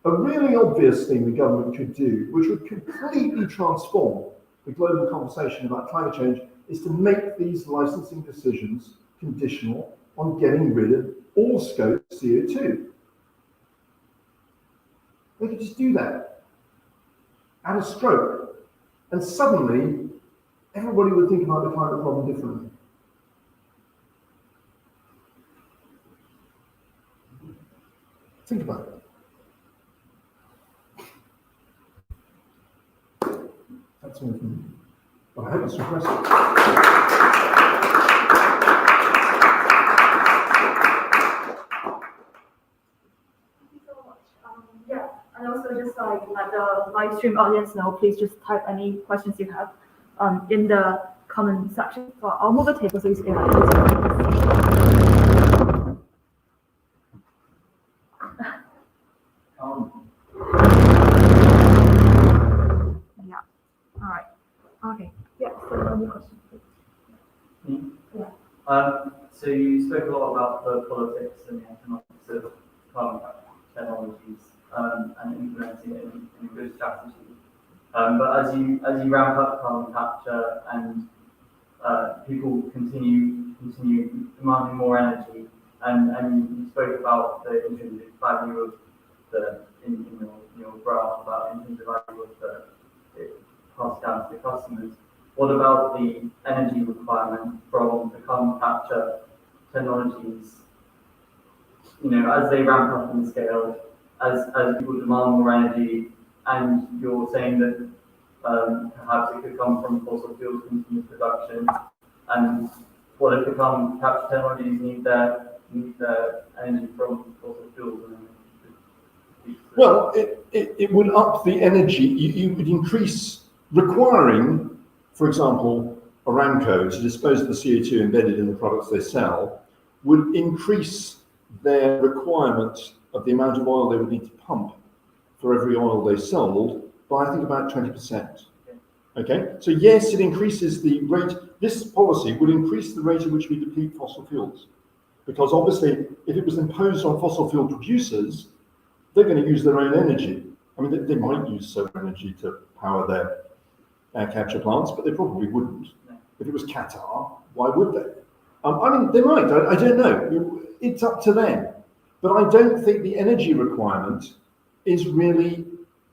A really obvious thing the government could do, which would completely transform the global conversation about climate change, is to make these licensing decisions conditional on getting rid of all scope CO2. They could just do that at a stroke, and suddenly everybody would think about the climate problem differently. Think about it. That's all from me. Well, I hope it's impressive. Thank you so much. And also just let the live stream audience know, please just type any questions you have in the comment section. So I'll move the table so you can Yeah. All right. Okay. Yeah. So any questions? Yeah. So you spoke a lot about the politics and the economics of carbon capture technologies and implementing it in a good strategy. But as you ramp up carbon capture and people continue demanding more energy, and you spoke about the intrinsic value of the in your graph about in terms of value that it passed down to the customers. What about the energy requirement from the carbon capture technologies? As they ramp up in scale, as people demand more energy, and you're saying that perhaps it could come from fossil fuels continuous production, and what if the carbon capture technologies need their energy from fossil fuels? Well, it would up the energy. You would increase requiring, for example, Aramco to dispose of the CO2 embedded in the products they sell, would increase their requirement of the amount of oil they would need to pump for every oil they sold by, I think, about 20%. Okay, so yes, it increases the rate. This policy would increase the rate at which we deplete fossil fuels, because obviously, if it was imposed on fossil fuel producers, they're going to use their own energy. I mean, they might use solar energy to power their air capture plants, but they probably wouldn't. If it was Qatar, why would they? I mean, they might. I don't know. It's up to them. But I don't think the energy requirement is really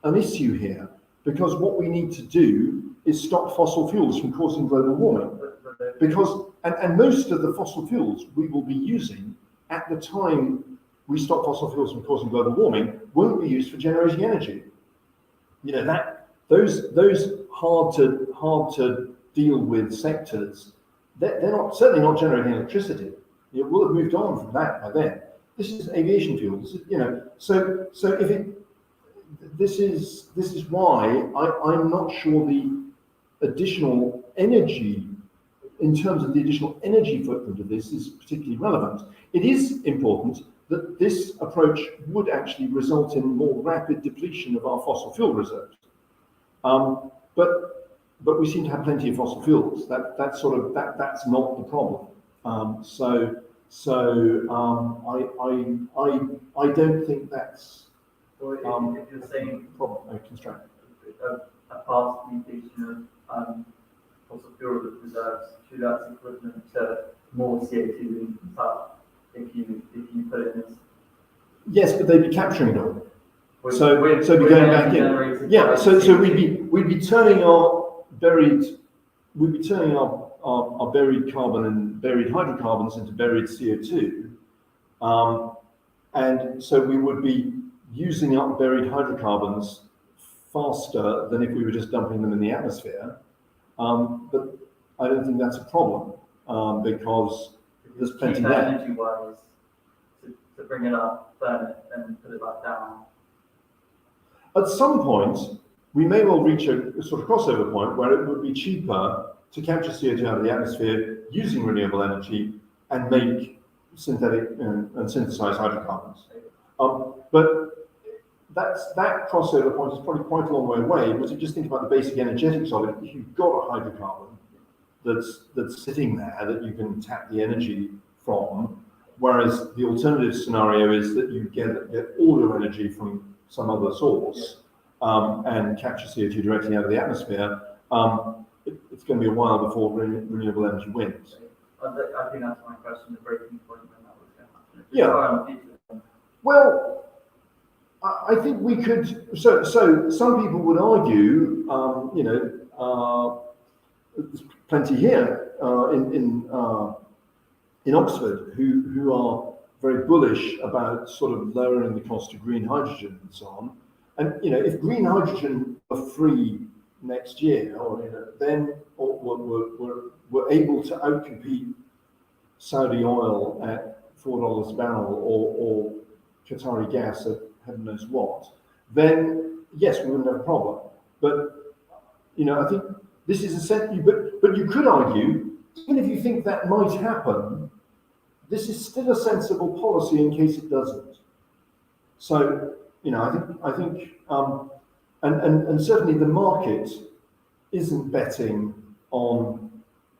an issue here, because what we need to do is stop fossil fuels from causing global warming. Because, and most of the fossil fuels we will be using at the time we stop fossil fuels from causing global warming won't be used for generating energy. Those hard to deal with sectors, they're certainly not generating electricity. We'll have moved on from that by then. This is aviation fuel. So this is why I'm not sure the additional energy, in terms of the additional energy footprint of this, is particularly relevant. It is important that this approach would actually result in more rapid depletion of our fossil fuel reserves. But we seem to have plenty of fossil fuels. That's not the problem. I don't think that's if you're saying problem constraint. A past depletion of fossil fuel reserves, should that's equivalent to more CO2 in South if you put it in this? Yes, but they'd be capturing it all. So with be going back in. generated Yeah. by So CO2. we'd be turning our buried carbon and buried hydrocarbons into buried CO2, and so we would be using up buried hydrocarbons faster than if we were just dumping them in the atmosphere. But I don't think that's a problem, because there's plenty there. Energy-wise, to bring it up, burn it, and put it back down. At some point, we may well reach a sort of crossover point where it would be cheaper to capture CO2 out of the atmosphere using renewable energy and make synthetic and synthesize hydrocarbons. But that crossover point is probably quite a long way away. But if you just think about the basic energetics of it, if you've got a hydrocarbon that's sitting there that you can tap the energy from, whereas the alternative scenario is that you get all your energy from some other source and capture CO2 directly out of the atmosphere, it's going to be a while before renewable energy wins. I think that's my question, the breaking point when that was going to happen. Yeah. Well, I think we could. So some people would argue, there's plenty here in Oxford who are very bullish about sort of lowering the cost of green hydrogen and so on. And if green hydrogen were free next year, then we're able to outcompete Saudi oil at $4 a barrel or Qatari gas at heaven knows what, then yes, we wouldn't have a problem. But I think this is essentially. But you could argue, even if you think that might happen, this is still a sensible policy in case it doesn't. So I think, and certainly the market isn't betting on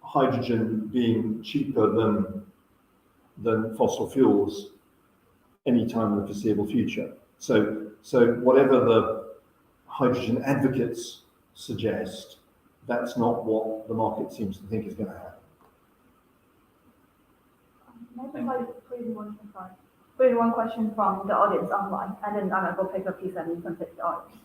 hydrogen being cheaper than fossil fuels anytime in the foreseeable future. So whatever the hydrogen advocates suggest, that's not what the market seems to think is going to happen. Maybe if I put in one thing, sorry. put in one question from the audience online, and then I'm gonna go pick a piece and you can take the audience.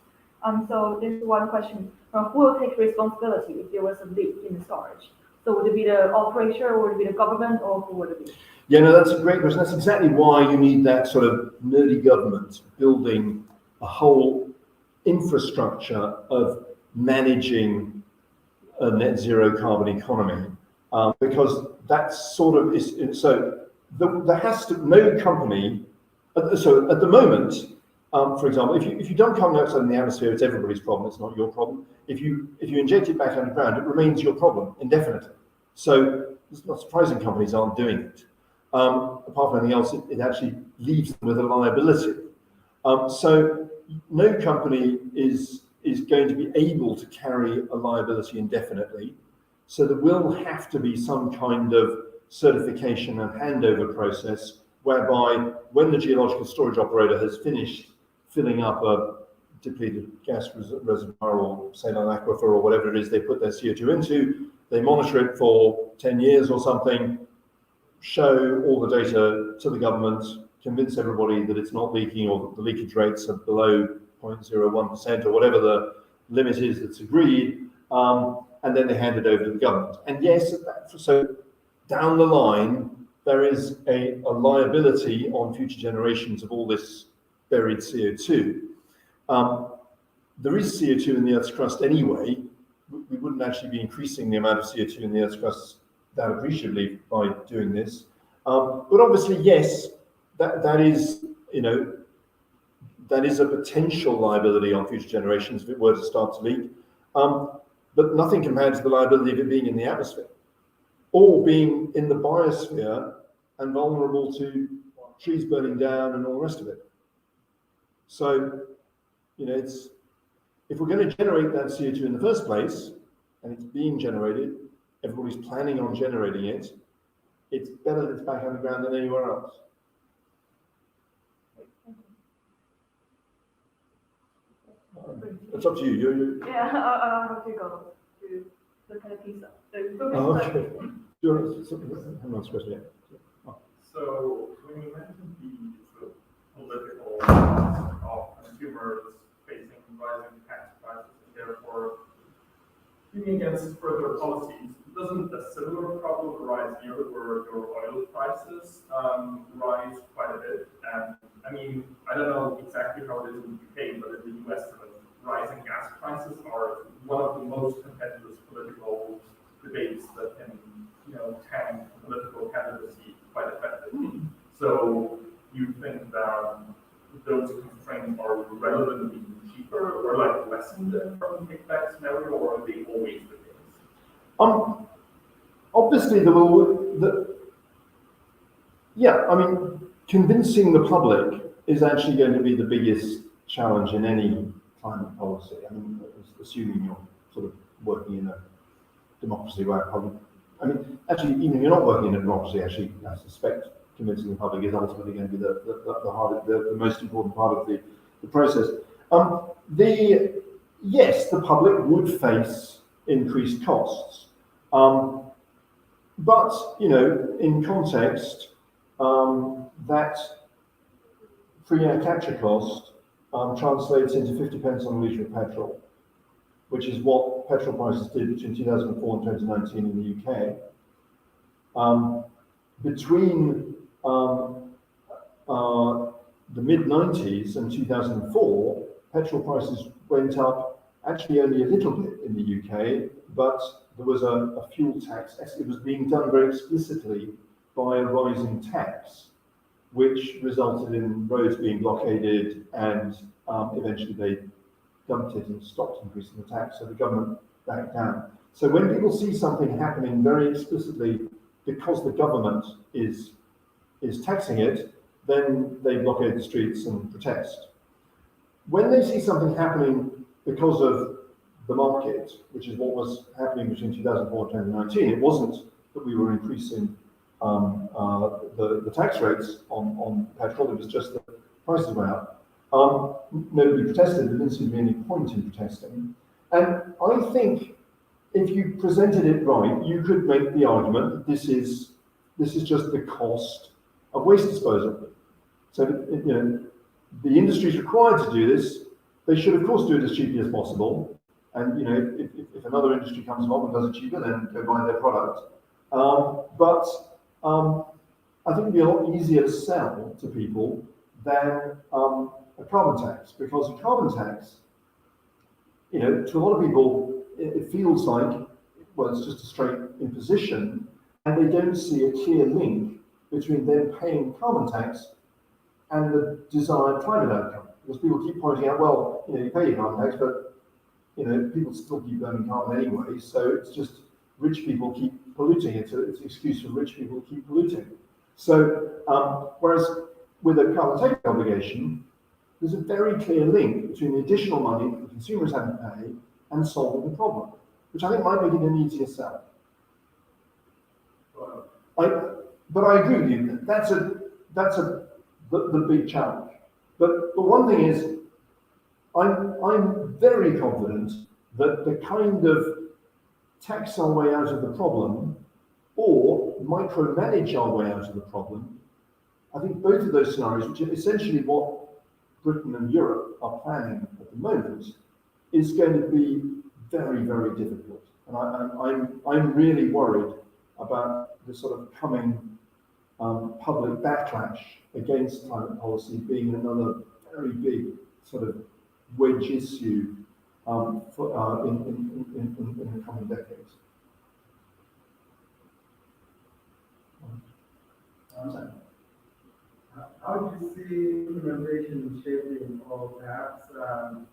So there's one question: who will take responsibility if there was a leak in the storage? So would it be the operator, or would it be the government, or who would it be? Yeah, no, that's a great question. That's exactly why you need that sort of nerdy government building a whole infrastructure of managing a net zero carbon economy, because that's sort of is so. There has to no company. So at the moment, for example, if you dump carbon dioxide in the atmosphere, it's everybody's problem. It's not your problem. If you inject it back underground, it remains your problem indefinitely. So it's not surprising companies aren't doing it. Apart from anything else, it actually leaves them with a liability. So no company is going to be able to carry a liability indefinitely. So there will have to be some kind of certification and handover process whereby when the geological storage operator has finished filling up a depleted gas reservoir or saline aquifer or whatever it is they put their CO2 into, they monitor it for 10 years or something, show all the data to the government, convince everybody that it's not leaking or that the leakage rates are below 0.01% or whatever the limit is that's agreed, and then they hand it over to the government. And yes, so down the line, there is a liability on future generations of all this buried CO2. There is CO2 in the Earth's crust anyway. We wouldn't actually be increasing the amount of CO2 in the Earth's crust that appreciably by doing this. But obviously, yes, that is, that is a potential liability on future generations if it were to start to leak. But nothing compared to the liability of it being in the atmosphere or being in the biosphere and vulnerable to trees burning down and all the rest of it. So, it's, if we're going to generate that CO2 in the first place, and it's being generated, everybody's planning on generating it, it's better that it's back underground than anywhere else. It's up to you. Yeah, I'll have to go to look at a pizza. Okay. Do you want to, hang on, question yet? So when you mentioned the sort of political cost of consumers facing rising tax prices and therefore being against further policies, doesn't a similar problem arise here where your oil prices rise quite a bit? And I mean, I don't know exactly how it is in the UK, but in the US, rising gas prices are one of the most contentious political debates that can, tank political candidacy quite effectively. So you think that those constraints are relatively cheaper or like lessened from the kickback scenario, or are they always the case? Obviously, convincing the public is actually going to be the biggest challenge in any climate policy. I mean, assuming you're sort of working in a democracy where public, actually, even if you're not working in a democracy, actually, I suspect convincing the public is ultimately going to be the most important part of the process. Yes, the public would face increased costs. But, in context, that free air capture cost translates into 50 pence on a litre of petrol, which is what petrol prices did between 2004 and 2019 in the UK. Between the mid-90s and 2004, petrol prices went up actually only a little bit in the UK, but there was a fuel tax. It was being done very explicitly by a rising tax, which resulted in roads being blockaded, and eventually they dumped it and stopped increasing the tax, so the government backed down. So when people see something happening very explicitly because the government is taxing it, then they blockade the streets and protest. When they see something happening because of the market, which is what was happening between 2004 and 2019, it wasn't that we were increasing the tax rates on petrol, it was just that prices went up. Nobody protested, there didn't seem to be any point in protesting. And I think if you presented it right, you could make the argument that this is just the cost of waste disposal. So, the industry is required to do this. They should, of course, do it as cheaply as possible. And, if another industry comes along and does it cheaper, then go buy their product. But I think it'd be a lot easier to sell to people than a carbon tax, because a carbon tax, to a lot of people, it feels like, well, it's just a straight imposition, and they don't see a clear link between them paying carbon tax and the desired climate outcome. Because people keep pointing out, well, you pay your carbon tax, but people still keep burning carbon anyway, so it's just rich people keep polluting it. So it's an excuse for rich people to keep polluting. So, whereas with a carbon tax obligation, there's a very clear link between the additional money that the consumers have to pay and solving the problem, which I think might make it an easier sell. But I agree with you. That's the big challenge. But the one thing is, I'm very confident that the kind of tax our way out of the problem or micromanage our way out of the problem, I think both of those scenarios, which are essentially what Britain and Europe are planning at the moment, is going to be very, very difficult. And I'm really worried about the sort of coming public backlash against climate policy being another very big sort of wedge issue in the coming decades. How do you see implementation shaping, or perhaps the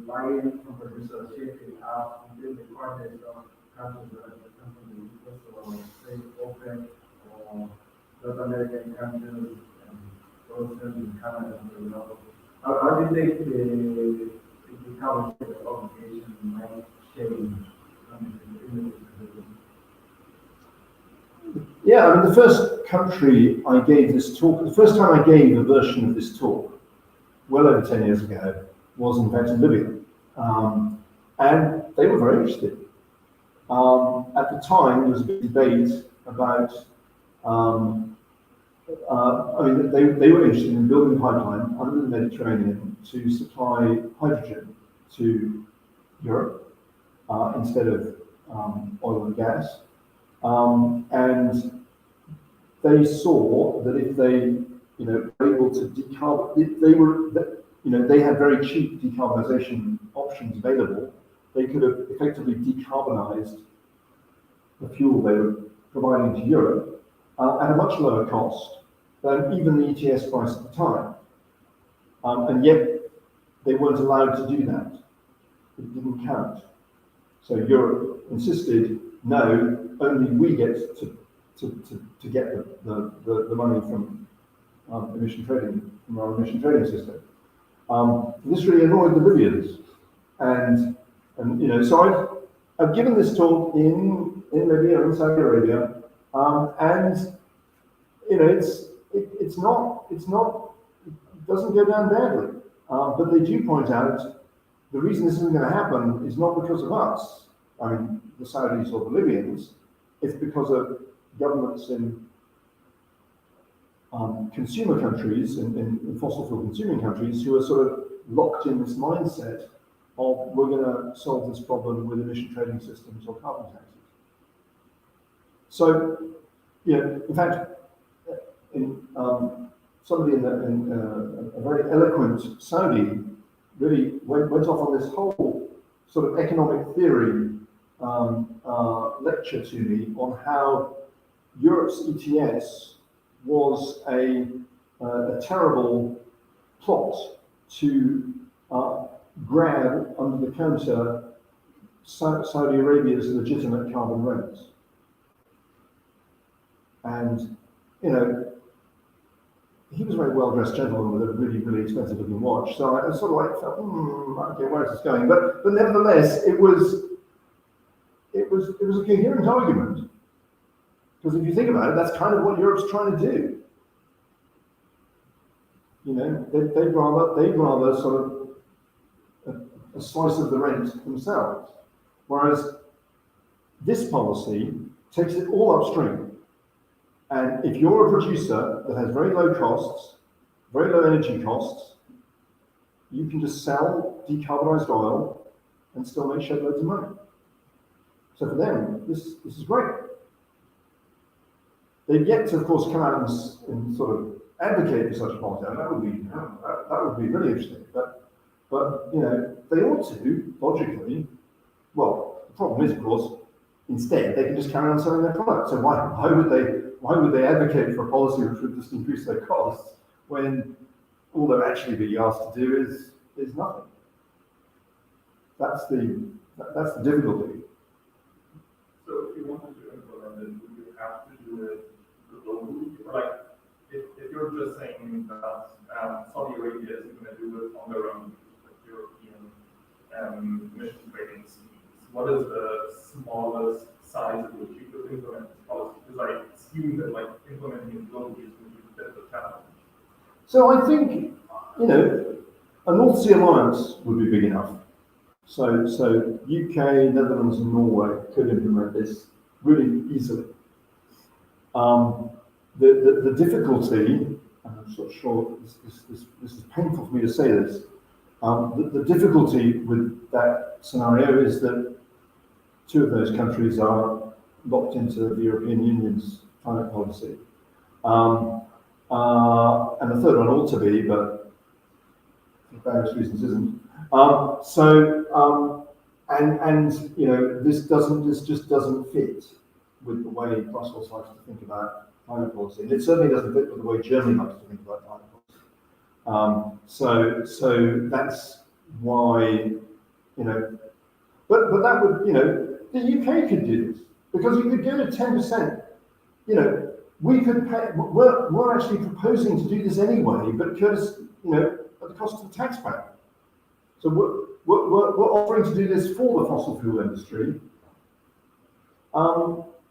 buy-in from producers shaping up within the context of countries like the company, first of all, say OPEC or North American countries and those in Canada, for example? How do you think the carbon obligation might change in the Yeah, I mean, the first country I gave this talk, the first time I gave a version of this talk, well over 10 years ago, was in fact in Libya. And they were very interested. At the time, there was a big debate about, they were interested in building a pipeline under the Mediterranean to supply hydrogen to Europe instead of oil and gas. And they saw that if they, were able to they had very cheap decarbonisation options available. They could have effectively decarbonized the fuel they were providing to Europe at a much lower cost than even the ETS price at the time. And yet they weren't allowed to do that. It didn't count. So Europe insisted, no, only we get to get the money from emission trading, from our emission trading system. This really annoyed the Libyans, and so I've given this talk in Libya, in Saudi Arabia, and it doesn't go down badly, but they do point out the reason this isn't going to happen is not because of us, I mean the Saudis or the Libyans. It's because of governments in consumer countries, in fossil fuel consuming countries, who are sort of locked in this mindset of we're going to solve this problem with emission trading systems or carbon taxes. So, in fact, somebody in a very eloquent Saudi really went off on this whole sort of economic theory lecture to me on how Europe's ETS was a terrible plot to grab under the counter Saudi Arabia's legitimate carbon rates. And, he was a very well-dressed gentleman with a really, really expensive-looking watch. So I sort of like felt, okay, where is this going? But nevertheless, it was a coherent argument. Because if you think about it, that's kind of what Europe's trying to do. They'd rather sort of a slice of the rent themselves. Whereas this policy takes it all upstream And if you're a producer that has very low costs, very low energy costs, you can just sell decarbonized oil and still make shed loads of money. So for them, this is great. They've yet to, of course, come out and sort of advocate for such a policy. And that would be really interesting. But you know, they ought to, logically. Well, the problem is, of course, instead they can just carry on selling their product. So why would they advocate for a policy which would just increase their costs when all they're actually being asked to do is nothing? That's the difficulty. So if you wanted to implement it, would you have to do it globally? Like, if you're just saying that Saudi Arabia isn't going to do it on their own with European emission trading schemes, what is the smallest size at which you could implement this policy? Because I assume that like implementing it globally is going to be a bit of a challenge. So I think, you know, a North Sea alliance would be big enough. So UK, Netherlands, and Norway could implement this really easily. The difficulty, and I'm sort of sure this is painful for me to say this, the difficulty with that scenario is that two of those countries are locked into the European Union's climate policy. And the third one ought to be, but for various reasons isn't. And you know, this just doesn't fit with the way Brussels likes to think about climate policy. And it certainly doesn't fit with the way Germany likes to think about climate policy. So that's why, you know, but that would, you know, the UK could do this, because we could go to 10%, you know, we could pay, we're actually proposing to do this anyway, but because, you know, at the cost of the taxpayer. So we're offering to do this for the fossil fuel industry,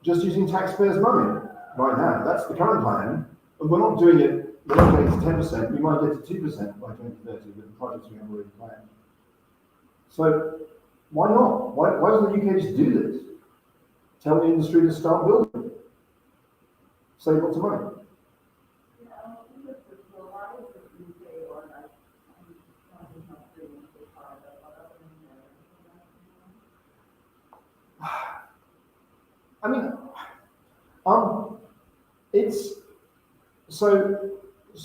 just using taxpayers' money right now. That's the current plan, and we're not doing it. We're not going to 10%. We might get to 2% by 2030 with the projects we have already planned. So why not? Why doesn't the UK just do this? Tell the industry to start building, save lots of money. I mean, it's so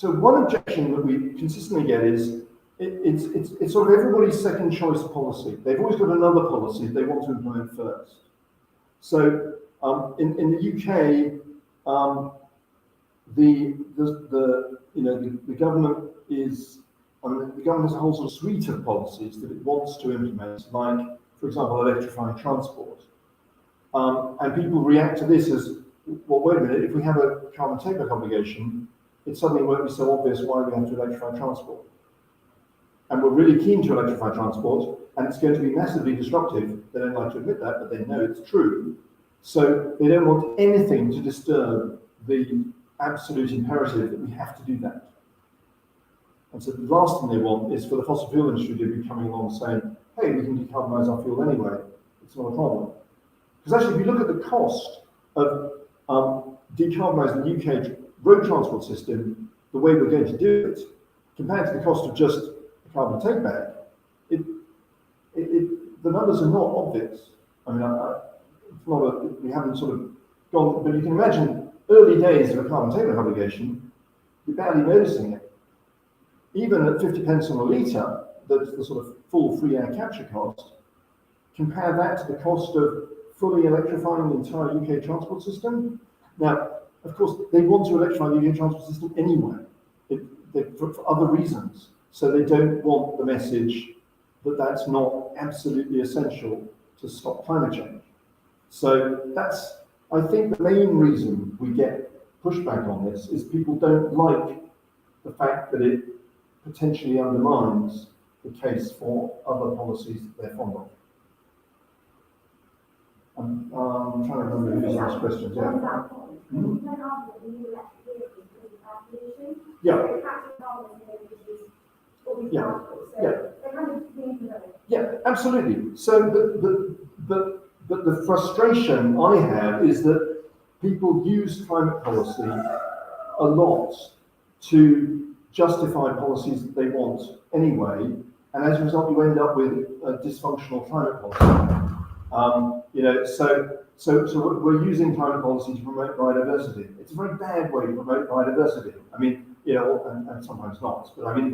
one objection that we consistently get is it's sort of everybody's second choice policy. They've always got another policy they want to implement first. So in the UK, the government is, the government has a whole sort of suite of policies that it wants to implement, like, for example, electrifying transport. And people react to this as, well, wait a minute, if we have a carbon takeback obligation, it suddenly won't be so obvious why we have to electrify transport. And we're really keen to electrify transport, and it's going to be massively disruptive. They don't like to admit that, but they know it's true. So they don't want anything to disturb the absolute imperative that we have to do that. And so the last thing they want is for the fossil fuel industry to be coming along saying, hey, we can decarbonize our fuel anyway. It's not a problem. Because actually, if you look at the cost of decarbonising the UK road transport system, the way we're going to do it, compared to the cost of just a carbon takeback, the numbers are not obvious. I mean, it's not we haven't sort of gone, but you can imagine early days of a carbon takeback obligation, you're barely noticing it. Even at 50 pence on a litre, that's the sort of full free air capture cost. Compare that to the cost of fully electrifying the entire UK transport system. Now, of course, they want to electrify the UK transport system anyway, for other reasons. So they don't want the message that that's not absolutely essential to stop climate change. So that's, I think, the main reason we get pushback on this is people don't like the fact that it potentially undermines the case for other policies that they're fond of. I'm trying to remember who's asked questions. Yeah. Yeah, absolutely. So, but the frustration I have is that people use climate policy a lot to justify policies that they want anyway, and as a result, you end up with a dysfunctional climate policy. So we're using climate policy to promote biodiversity. It's a very bad way to promote biodiversity. I mean, and sometimes not. But I mean,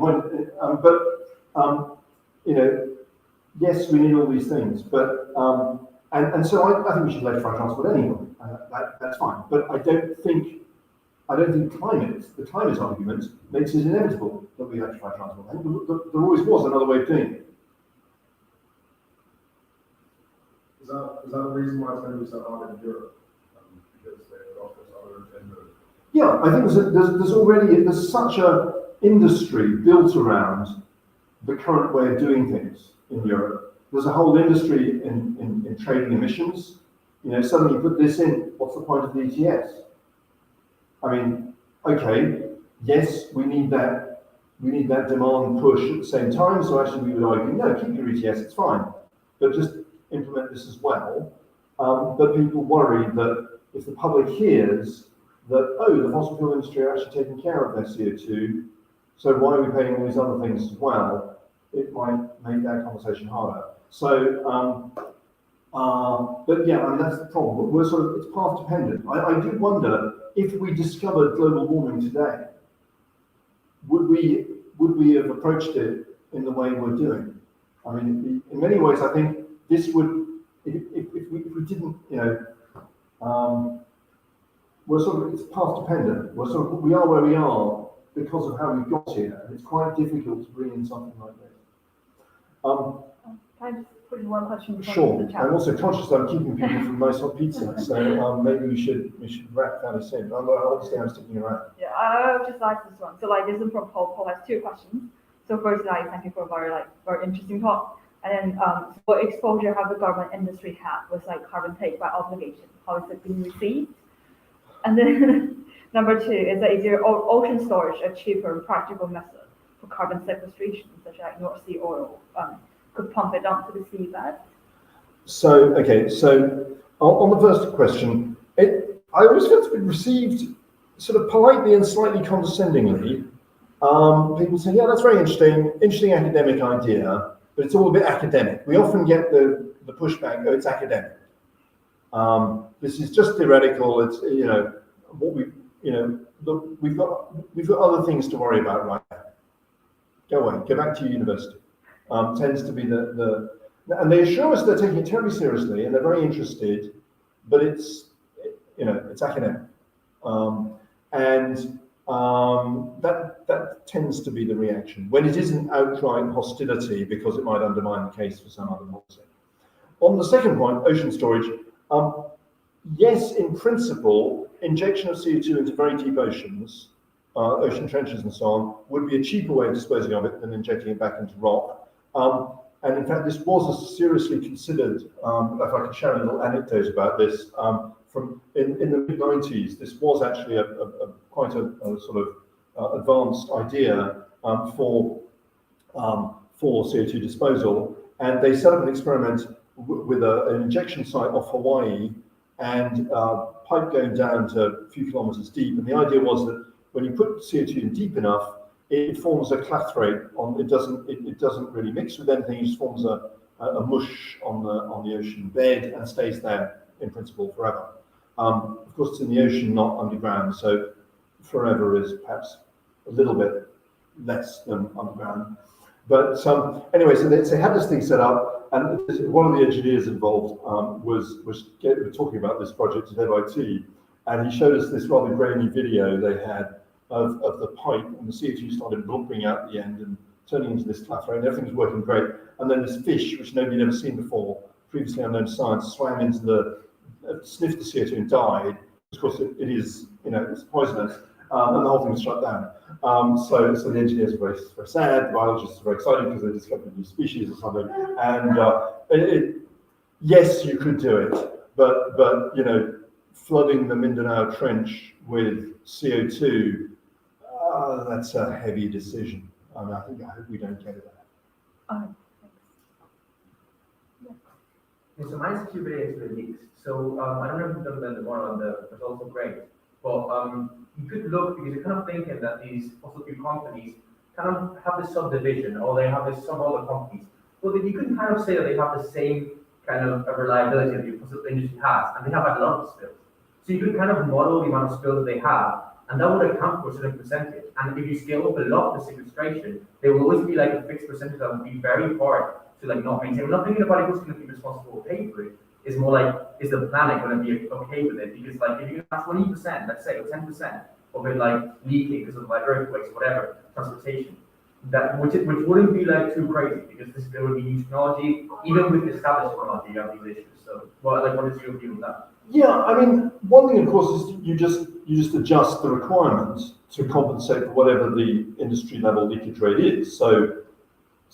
yes, we need all these things, but and so I think we should electrify transport anyway. That's fine. But I don't think the climate argument makes it inevitable that we electrify transport. I think there always was another way of doing it. Is that the reason why it's going to be so hard in Europe? Because they've got this other agenda. Yeah, I think there's such a industry built around the current way of doing things in Europe. There's a whole industry in trading emissions. Suddenly you put this in, what's the point of the ETS? I mean, okay, yes, we need that demand push at the same time. So actually we would argue, no, keep your ETS, it's fine. But just implement this as well. But people worry that if the public hears that, oh, the fossil fuel industry are actually taking care of their CO2, so why are we paying all these other things as well? It might make that conversation harder. So, but yeah, I mean, that's the problem. But it's path dependent. I do wonder if we discovered global warming today, would we have approached it in the way we're doing? I mean, in many ways, I think this would, if we didn't, it's path dependent. We are where we are because of how we got here, and it's quite difficult to bring in something like this. Can I just put in one question? Sure. I'm also conscious that I'm keeping people from nice hot pizza, so maybe we should wrap fairly soon. Obviously, I'm sticking around. Yeah, I'll just ask this one. So, this is from Paul. Paul has two questions. So, first, thank you for a very interesting talk. And then, what exposure have the government industry had with carbon take by obligation? How is it being received? And then, number two is there ocean storage a cheaper and practical method for carbon sequestration, such as North Sea oil? Could pump it up to the seabed? So on the first question, I always felt it's been received sort of politely and slightly condescendingly. People say, yeah, that's very interesting academic idea, but it's all a bit academic. We often get the pushback, oh, it's academic. This is just theoretical. It's we've got other things to worry about right now. Go away, go back to your university. Tends to be and they assure us they're taking it terribly seriously and they're very interested, but it's academic, that tends to be the reaction when it isn't outright hostility because it might undermine the case for some other policy. On the second point, ocean storage, yes, in principle, injection of CO2 into very deep oceans, ocean trenches and so on, would be a cheaper way of disposing of it than injecting it back into rock. And in fact, this was seriously considered, if I can share a little anecdote about this, in the mid-90s, this was actually quite a sort of advanced idea for CO2 disposal. And they set up an experiment with an injection site off Hawaii and pipe going down to a few kilometers deep. And the idea was that when you put CO2 in deep enough, it forms a clathrate. It doesn't really mix with anything. It just forms a mush on the ocean bed and stays there in principle forever. Of course, it's in the ocean, not underground, so forever is perhaps a little bit less than underground. But anyway, so they had this thing set up, and one of the engineers involved was talking about this project at MIT, and he showed us this rather grainy video they had of the pipe, and the CO2 started bumping out the end and turning into this clathrate, and everything was working great. And then this fish, which nobody had ever seen before, previously unknown to science, swam into sniffed the CO2 and died. Of course, it is, it's poisonous, and the whole thing was shut down. So the engineers were very, very sad, the biologists were very excited because they discovered a new species or something. And yes, you could do it, but flooding the Mindanao Trench with CO2, that's a heavy decision. I hope we don't get it. Thanks. So mine's actually related to the leaks. So I don't know if you've done the one on the results are great, but you could look because you're kind of thinking that these fossil fuel companies kind of have this subdivision or they have this some other companies. Well, then you could kind of say that they have the same kind of reliability that the fossil industry has, and they have had a lot of spills. So you could kind of model the amount of spills that they have, and that would account for a certain percentage. And if you scale up a lot the sequestration, there will always be like a fixed percentage that would be very hard to like not maintain. We're not thinking about who's going to be responsible for paying for it. It's more like, is the planet going to be okay with it? Because like if you have 20%, let's say, or 10% of it like leaking because of like earthquakes, whatever, transportation, that which wouldn't be like too crazy because there would be new technology, even with established technology, you have these issues. So, what is your view on that? Yeah, I mean, one thing, of course, is you just adjust the requirements to compensate for whatever the industry level leakage rate is. So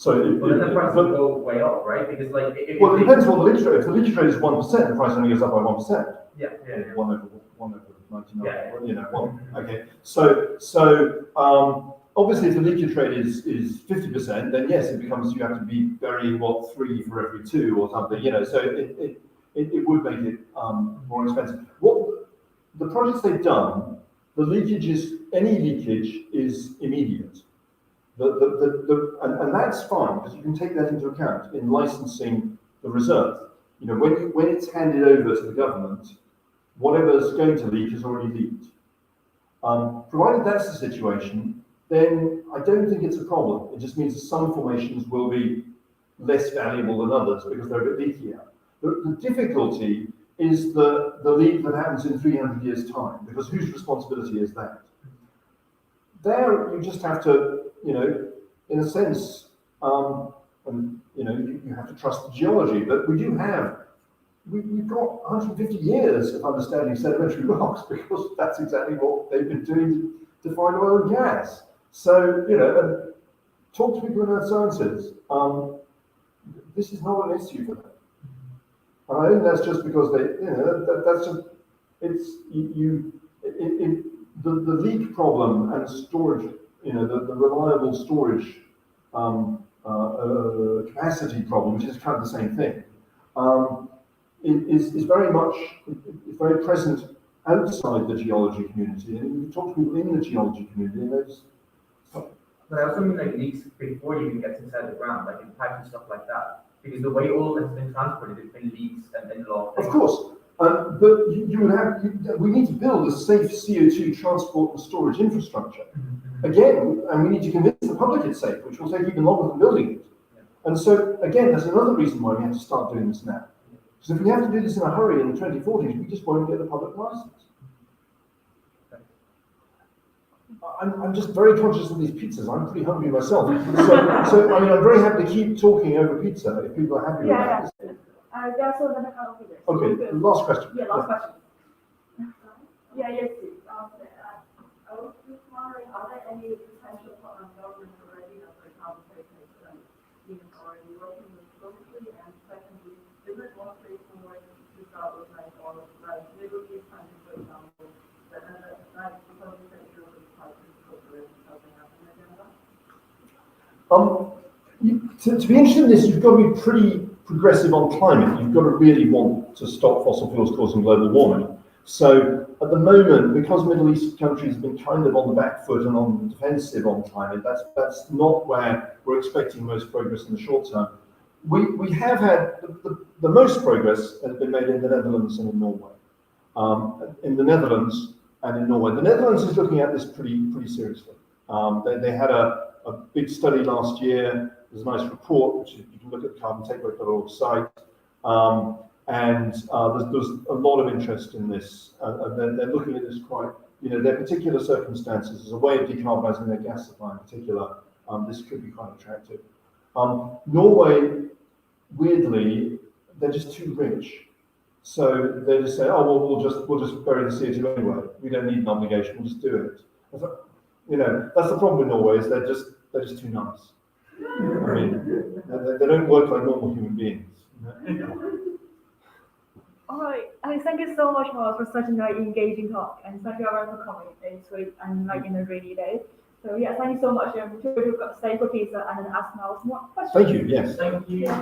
Well, then the price will go way up, right? Because like, it depends what the leakage rate. If the leakage rate is 1%, the price only goes up by 1%. Yeah. 1/99. Yeah. You know, okay. Obviously, if the leakage rate is 50%, then yes, it becomes you have to be burying 3 for every 2 or something. You know, so it would make it more expensive. What the projects they've done, any leakage is immediate. And that's fine because you can take that into account in licensing the reserve. You know, when it's handed over to the government, whatever's going to leak has already leaked. Provided that's the situation, then I don't think it's a problem. It just means that some formations will be less valuable than others because they're a bit leakier. The difficulty is the leak that happens in 300 years' time, because whose responsibility is that? There, you just have to, you know, in a sense, and you know, you have to trust the geology. But we've got 150 years of understanding sedimentary rocks because that's exactly what they've been doing to find oil and gas. So, you know, and talk to people in earth sciences. This is not an issue for them. And I think that's just because they, you know, that's just, the leak problem and storage, you know, the reliable storage capacity problem, which is kind of the same thing, is very much, it's very present outside the geology community. And you talk to people in the geology community, and there's. But I also mean like leaks before you even get inside the ground, like in pipes and stuff like that. Because the way oil has been transported, it's been leaks and then locked. Of course, but we need to build a safe CO2 transport and storage infrastructure. Again, and we need to convince the public it's safe, which will take even longer than building it. Yeah. And so, again, that's another reason why we have to start doing this now. Because if we have to do this in a hurry in the 2040s, we just won't get the public license. I'm just very conscious of these pizzas. I'm pretty hungry myself. So I mean, I'm very happy to keep talking over pizza if people are happy with that. That's all the kind of figures. Okay, last question. Yeah, last question. Yeah, yes, please. I was just wondering, are there any potential governments already that, for example, already working with locally, and secondly, is it more straightforward to start with like all of middle east countries, for example, that like because you said Europe is quite difficult to really something up in the agenda? To be interested in this, you've got to be pretty progressive on climate. You've got to really want to stop fossil fuels causing global warming. So at the moment, because Middle East countries have been kind of on the back foot and on the defensive on climate, that's not where we're expecting most progress in the short term. We have had the most progress has been made in the Netherlands and in Norway. In the Netherlands and in Norway, the Netherlands is looking at this pretty seriously. They had a big study last year. There's a nice report which you can look at the carbontakeout.org site. And there's a lot of interest in this. They're looking at this quite, you know, their particular circumstances as a way of decarbonising their gas supply in particular. This could be quite attractive. Norway, weirdly, they're just too rich. So they just say, oh, well, we'll just bury the CO2 anyway. We don't need an obligation, we'll just do it. You know, that's the problem with Norway, is they're just too nice. I mean, they don't work like normal human beings. You know? All right. Thank you so much, Mark, for such a engaging talk, and thank you everyone for coming this week and like in a rainy day. So yeah, thank you so much. To stay for pizza and then ask now more questions. Thank you. Yes. Thank you. Yeah.